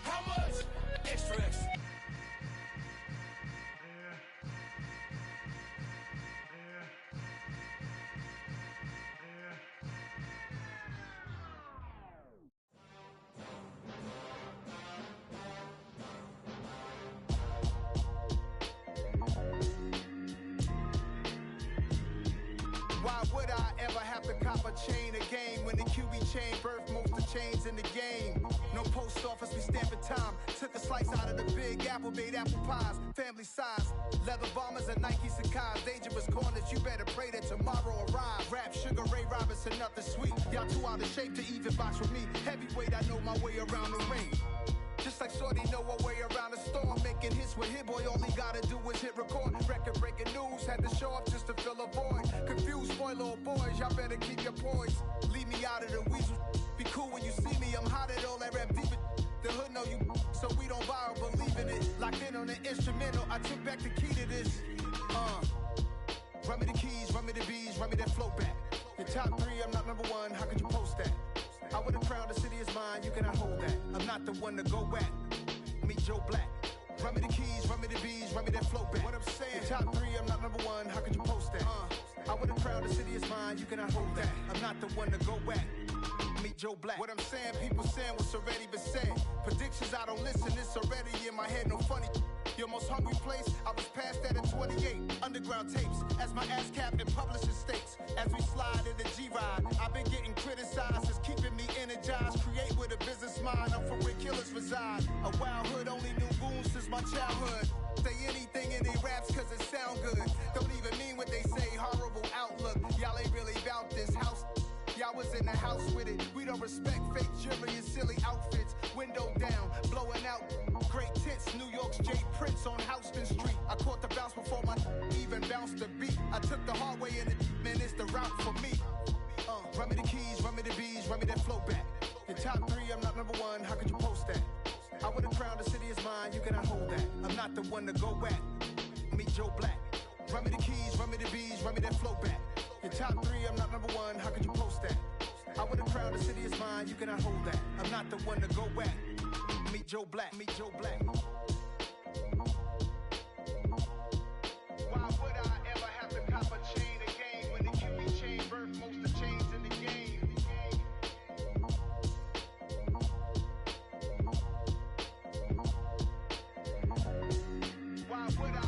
How much? Extra, extra. Why would I ever have to cop a chain again when the QB chain birthed most of chains in the game? No post office, we stamping time. Took a slice out of the big apple, made apple pies, family size. Leather bombers and Nike Sacai's, dangerous corners, you better pray that tomorrow arrives. Rap, Sugar Ray Robinson, nothing sweet. Y'all too out of shape to even box with me. Heavyweight, I know my way around the ring. Just like Shorty know her way around the storm, making hits with Hit Boy, all he gotta do is hit record. Record-breaking news, had to show up just to fill a void. Confused, spoiled little boys, y'all better keep your poise. Leave me out of the weasel, be cool when you see me, I'm hot at all that rap deep. The hood know you, so we don't borrow, believe in it. Locked in on the instrumental, I took back the key to this. Run me the keys, run me the bees, run me that flow back. The top three, I'm not number one, how could you post that? I would've crowned the city is mine, you cannot hold that. I'm not the one to go back. Meet Joe Black. Run me the keys, run me the bees, run me that flow back. What I'm saying, the top three, I'm not number one, how could you post that? I would've crowned the city is mine, you cannot hold that. I'm not the one to go back. Meet Joe Black. What I'm saying, people saying what's already been said. Predictions, I don't listen, it's already in my head, no funny. Your most hungry place, I was past that at 28. Underground tapes, as my ass cap in publishing states. As we slide in the G-Ride, I've been getting criticized, it's keeping me energized. Create with a business mind, I'm from where killers reside. A wild hood, only knew goons since my childhood. Say anything in their raps cause it sound good. Don't even mean what they say, horrible outlook. Y'all ain't really about this house. Y'all was in the house with it. We don't respect fake jewelry and silly outfits. Window down, blowing out. Great tits, New York's J. Prince on Houston Street. I caught the bounce before my even bounced the beat. I took the hard way in it, man, it's the route for me. Run me the keys, run me the bees, run me that flow back. The top three, I'm not number one, how could you post that? I would've crowned the city is mine, you cannot hold that. I'm not the one to go back. Meet Joe Black. Run me the keys, run me the bees, run me that flow back. The top three, I'm not number one, how could you post that? I would've crowned the city is mine, you cannot hold that. I'm not the one to go back. Meet Joe Black, meet Joe Black. Why would I ever have to cop a chain again when the QB chain birthed most of chains in the game? Why would I?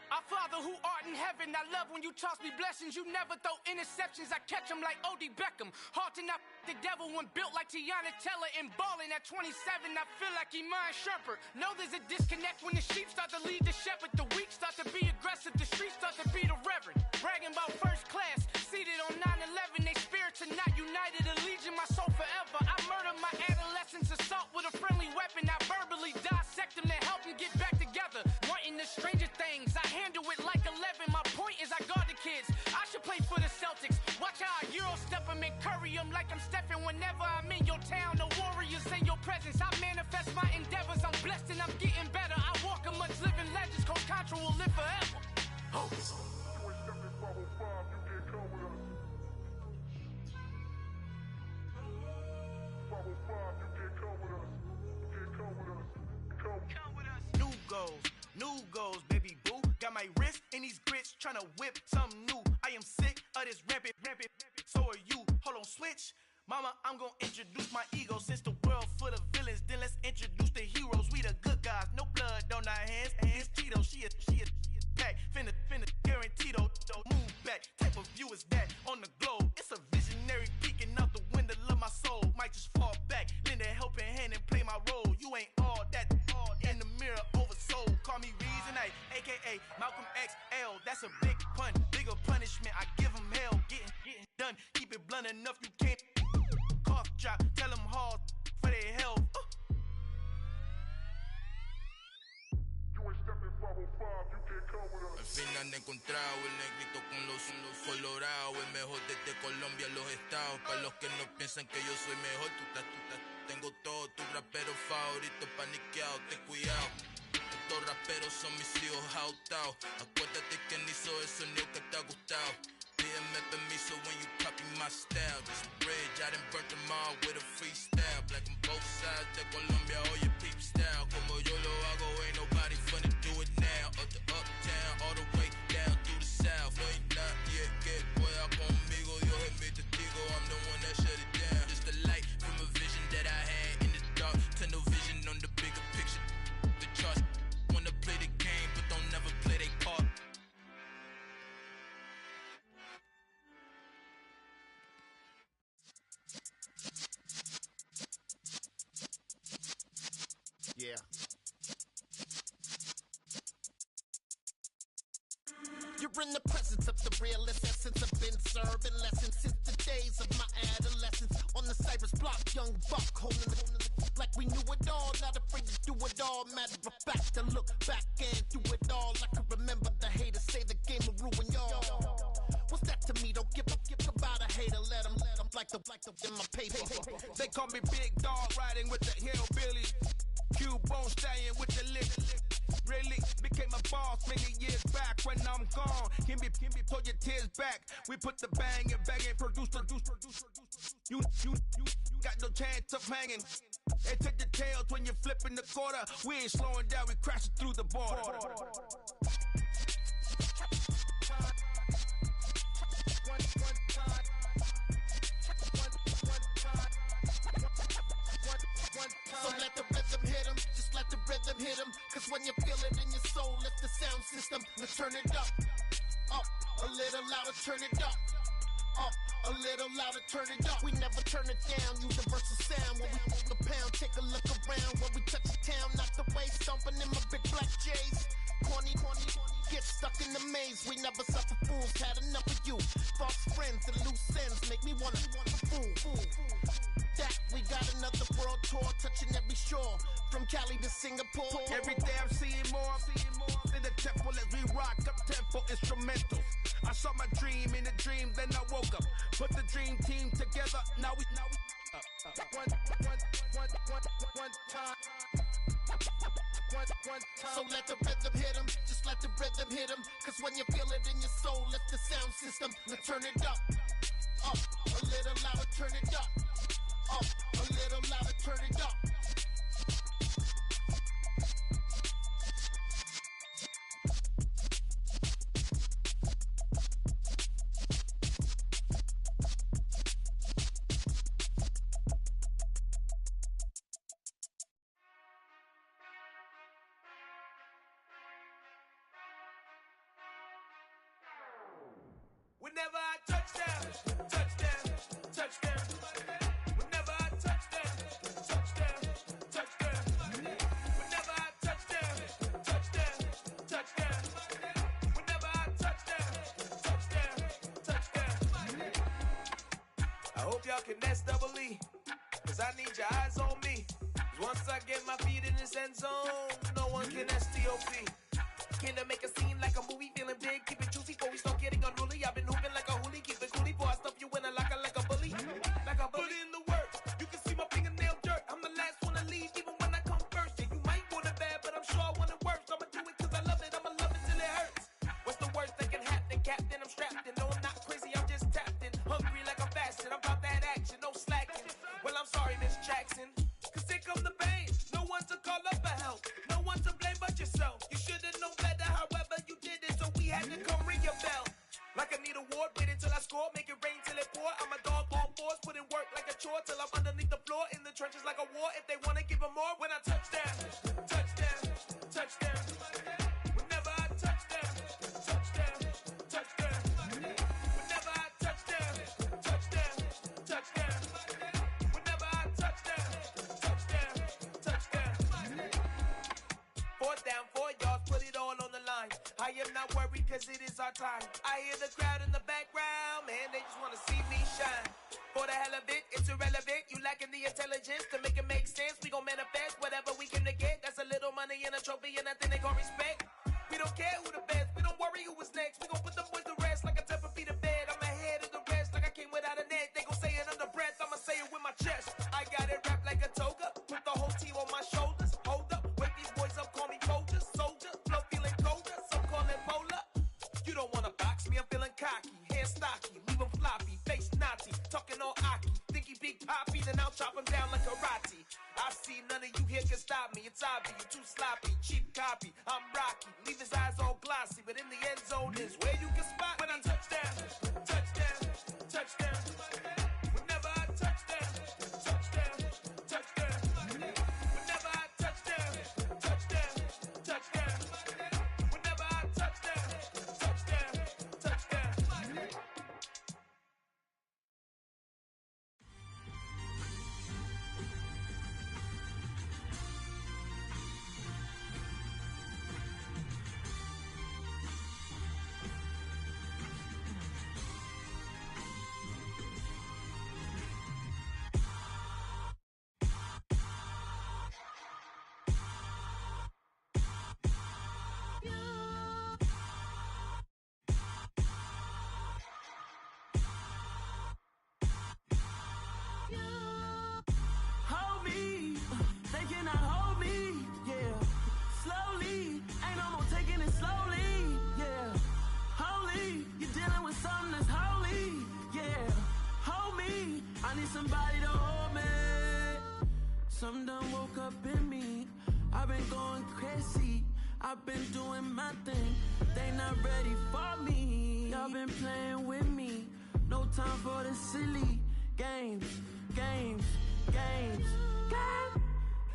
Our Father who art in heaven, I love when you toss me blessings. You never throw interceptions, I catch them like O.D. Beckham. Hard to not the devil when built like Tiana Teller and balling at 27, I feel like Iman Shumpert. Know there's a disconnect when the sheep start to lead the shepherd. The weak start to be aggressive, the streets start to be the reverend. Bragging about first class, seated on 9/11. They spirits are not united, a legion, my soul forever. I murdered my adolescence, assault with a friendly weapon. I verbally dissect them to help them get back together. Wanting the stranger things, I handle it like 11. My point is I guard the kids. I should play for the Celtics. Watch how I Euro step them and curry them like I'm stepping whenever I'm in your town. The Warriors in your presence. I manifest my endeavors. I'm blessed and I'm getting better. I walk amongst living legends. Coach Contra will live forever. Oh. New goals, baby boo. Got my wrist in these grits, tryna whip something new. I am sick of this rampant. So are you. Hold on, switch. Mama, I'm gonna introduce my ego since the world full of villains. villains, then let's introduce the heroes. We the good guys, no blood on our hands. Hands Tito, she a pack, finna guarantee though. Move back, type of view is that on the globe? It's a visionary peeking out the window of my soul. Might just fall back, lend a helping hand and play my role. You ain't all that in the mirror oversold. Call me Reason A, aka Malcolm XL. That's a big pun, bigger punishment. I give him hell, getting done. Keep it blunt enough, you can't cough drop. Tell them hard for their health. Al fin han encontrado el negrito con los colorados, el mejor desde Colombia, los estados. Para los que no piensan que yo soy mejor, tengo todo, tus raperos favoritos paniqueados, ten cuidado. Estos raperos son mis hijos jautados. Acuérdate que ni hizo el sonido que te ha gustado. Pídeme permiso when you copy my style. This bridge, I done burnt them all with a freestyle. Black on both sides de Colombia, oye peep style. Como yo lo hago, ain't nobody finna do it now. Up to uptown, all the way down through the south. No hay nadie que pueda conmigo, Dios es mi testigo. I'm the one that shut it down. Just the light from a vision that I had in the dark. Tunnel vision on the bigger picture. The charts wanna play the game, but don't never play their part. Yeah. You're in the presence of the realest essence. I've been serving lessons since the days of my adolescence. On the Cypress block, young buck holding the like we knew it all, not afraid to do it all. Matter of fact, to look back and do it all. I can remember the haters say the game will ruin y'all. What's that to me? Don't give about a hater. Let them like the in my paper. They call me Big Dog, riding with the hillbillies. Q-Bone staying with the lick. Really became a boss many years back. When I'm gone, can be pull your tears back. We put the bang and bang and produce. You got no chance of hanging. They take the tails when you're flipping the quarter. We ain't slowing down, we crashing through the border. So let the rhythm hit him, just let the rhythm hit him. Cause when you feel it in your soul, lift the sound system. Let's turn it up, a little louder, turn it up. A little louder, turn it up. We never turn it down, universal sound. When we move the pound, take a look around. When we touch the town, knock the way, stomping in my big black J's. Corny, get stuck in the maze. We never suffer fools, had enough of you. False friends and loose ends make me wanna fool. That we got another world tour, touching every shore, from Cali to Singapore. Every day I'm seeing more in the temple as we rock up tempo instrumentals. I saw my dream in a dream, then I woke up. Put the dream team together, now we one time. So let the rhythm hit him, just let the rhythm hit him. Cause when you feel it in your soul, lift the sound system. Let's turn it up, a little louder, turn it up. A little louder, turn it up. Whenever I touchdown. Whenever I touchdown. Whenever I touchdown. Whenever I touchdown. I hope y'all can nest double E, cause I need your eyes on me. Cause once I get my feet in this end zone, no one can STOP. Can I make a scene like a movie, feeling big, keep it juicy before we start getting unruly. I've been hooping like a hoolie, keep it coolie before I stuff you in a locker like a bully. Like a bully. Put in the work, you can see my fingernail dirt. I'm the last one to leave, even when I come first. Yeah, you might want it bad, but I'm sure I want it worse. I'ma do it cause I love it, I'ma love it till it hurts. What's the worst that can happen, Captain? I'm strapped in, no I'm not crazy, I'm just tapped in. Hungry like I'm fasting, I'm about that action, no slacking. Well, I'm sorry, Miss Jackson, cause here come the pain. No one to call up for help, no one to blame but yourself. You should've known better, however you did it, so we had to come ring your bell. Like I need a ward, wait until I score, make it rain till it pour. I'm a dog on fours, put in work like a chore till I'm underneath the floor, in the trenches like a war. If they wanna give a yards, put it all on the line. I am not worried cause it is our time. I hear the crowd in the background, man, they just wanna see me shine. For the hell of it, it's irrelevant. You lacking the intelligence to make it make sense. We gon' manifest whatever we came to get. That's a little money and a trophy and nothing they gon' respect. We don't care who the best, we don't worry who was next. We gon' put them boys to rest like a 10 feet of bed. I'm ahead of the rest like I came without a net. They gon' say it under breath, I'ma say it with my chest. I got it wrapped like a toga, put the whole team on my shoulders. Hold up, wake these boys up, call me soldier, soldier. Flow feeling colder, some call it polar. You don't wanna box me, I'm feeling cocky. Hands stocky, leave him floppy, face naughty. Talking all aki, think he big poppy, then I'll chop him down like karate. I see none of you here can stop me. It's obvious, you too sloppy, cheap copy. I'm Rocky, leave his eyes all glossy, but in the end zone is where you can spot when I touchdown, touchdown, touchdown. Whenever I touchdown, touchdown, touchdown. Whenever I touchdown, touchdown, touchdown. Whenever I touchdown, touchdown, touchdown. Hold me, they cannot hold me, yeah. Slowly, ain't no more taking it slowly, yeah. Holy, you're dealing with something that's holy, yeah. Hold me, I need somebody to hold me. Something done woke up in me, I've been going crazy. I've been doing my thing, they not ready for me. Y'all been playing with me, no time for the silly games, games, games, games.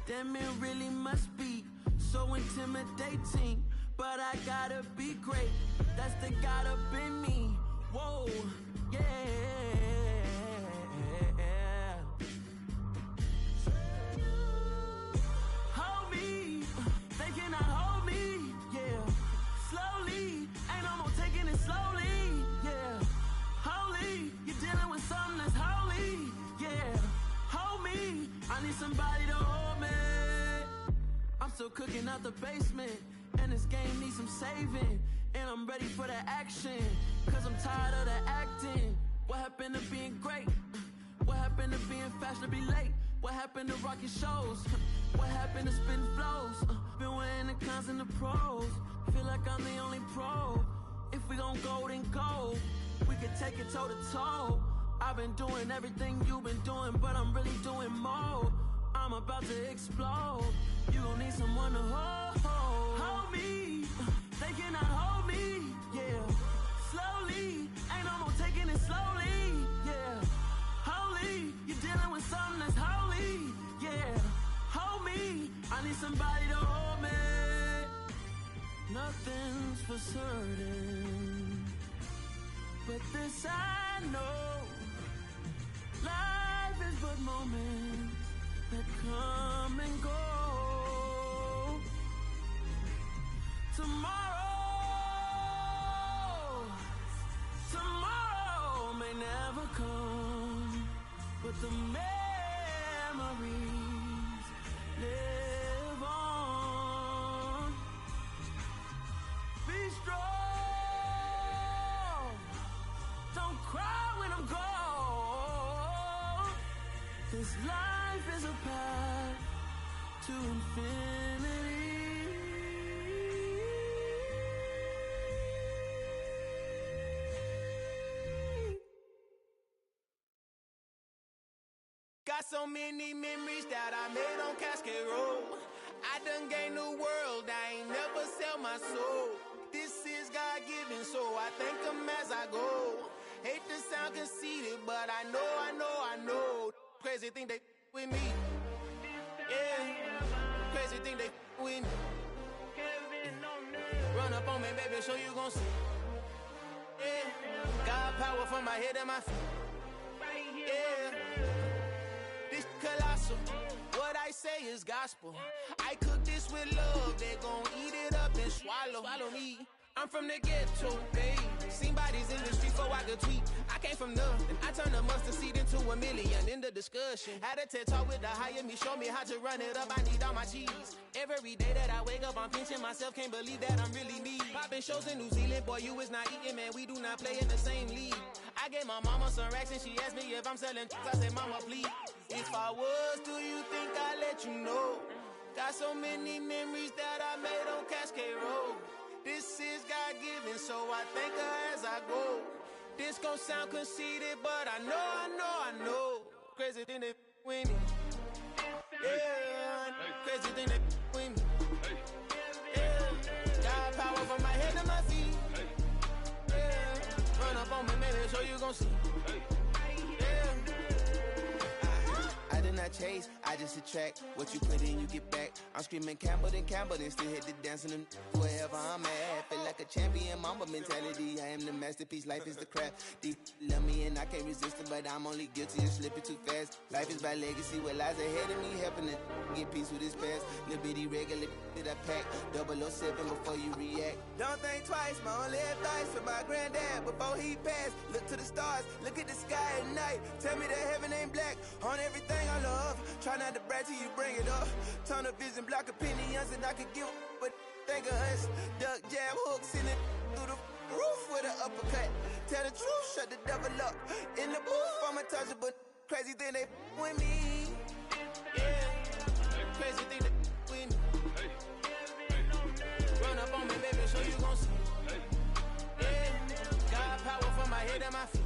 Damn, it really must be so intimidating, but I gotta be great, that's the God up in me. Whoa, yeah. Hold me, they cannot hold me, yeah. Slowly, ain't no more taking it slowly, yeah. Holy, you're dealing with something that's holy, yeah. Hold me, I need somebody to hold me. I'm still cooking out the basement, and this game needs some saving. And I'm ready for the action, cause I'm tired of the acting. What happened to being great? What happened to being fashionably late? What happened to rocking shows? What happened to spitting flows? Been weighing the cons and the pros. Feel like I'm the only pro. If we gon' go, then go. We could take it toe to toe. I've been doing everything you've been doing, but I'm really doing more. I'm about to explode. You gon' need someone to hold. Hold me, they cannot hold me, yeah. Slowly, ain't no more taking it slowly, yeah. Holy, you're dealing with something that's holy, yeah. Hold me, I need somebody to hold me. Nothing's for certain, but this I know. Life is but moments that come and go. Tomorrow may never come, but the memories live on. Be strong, don't cry when I'm gone. This life is a path to infinity. Got so many memories that I made on Cascade Road. I done gained the world, I ain't never sell my soul. This is God-given, so I thank him as I go. Hate to sound conceited, but I know. Crazy thing they with me. Yeah, crazy thing they with me. Run up on me, baby, so you gon' see. Yeah, God power from my head and my feet. Yeah. This colossal, what I say is gospel. I cook this with love, they gon' eat it up and swallow me. I'm from the ghetto, babe. Seen bodies in the street before I could tweet. I came from nothing. I turned a mustard seed into $1 million in the discussion. Had a TED talk with the hire me, show me how to run it up. I need all my cheese. Every day that I wake up, I'm pinching myself. Can't believe that I'm really me. Popping shows in New Zealand, boy, you is not eating, man. We do not play in the same league. I gave my mama some racks and she asked me if I'm selling. I said, mama, please. If I was, do you think I'd let you know? Got so many memories that I made on Cascade Road. This is God-given, so I thank her as I go. This gon' sound conceited, but I know. Crazy thing that with me. Yeah, crazy thing that with me. Yeah, got power from my head to my feet. Yeah, run up on me, baby, so you gon' see. I did not chase, I just attract. What you put in, you get back. I'm screaming Campbell, then still hit the dancing and wherever I'm at. Feel like a champion, mamba mentality. I am the masterpiece, life is the craft. Deep love me and I can't resist it, but I'm only guilty of slipping too fast. Life is by legacy, what lies ahead of me, helping to get peace with his past. Little bitty regular that I pack, 007 before you react. Don't think twice, my only advice for my granddad before he passed. Look to the stars, look at the sky at night. Tell me that heaven ain't black on everything I love. Try not to brag till you bring it up. Turn the vision, block opinions, and I could give but think of us. Duck, jab, hooks in it through the roof with an uppercut. Tell the truth, shut the devil up. In the booth, I'm untouchable. Crazy thing they with me. Yeah, crazy thing they with me. Run up on me, baby, so you gon' see. Yeah, got power from my head and my feet.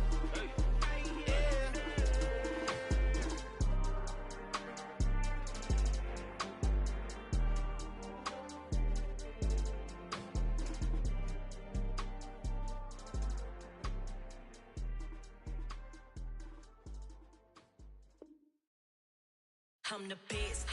I'm the best,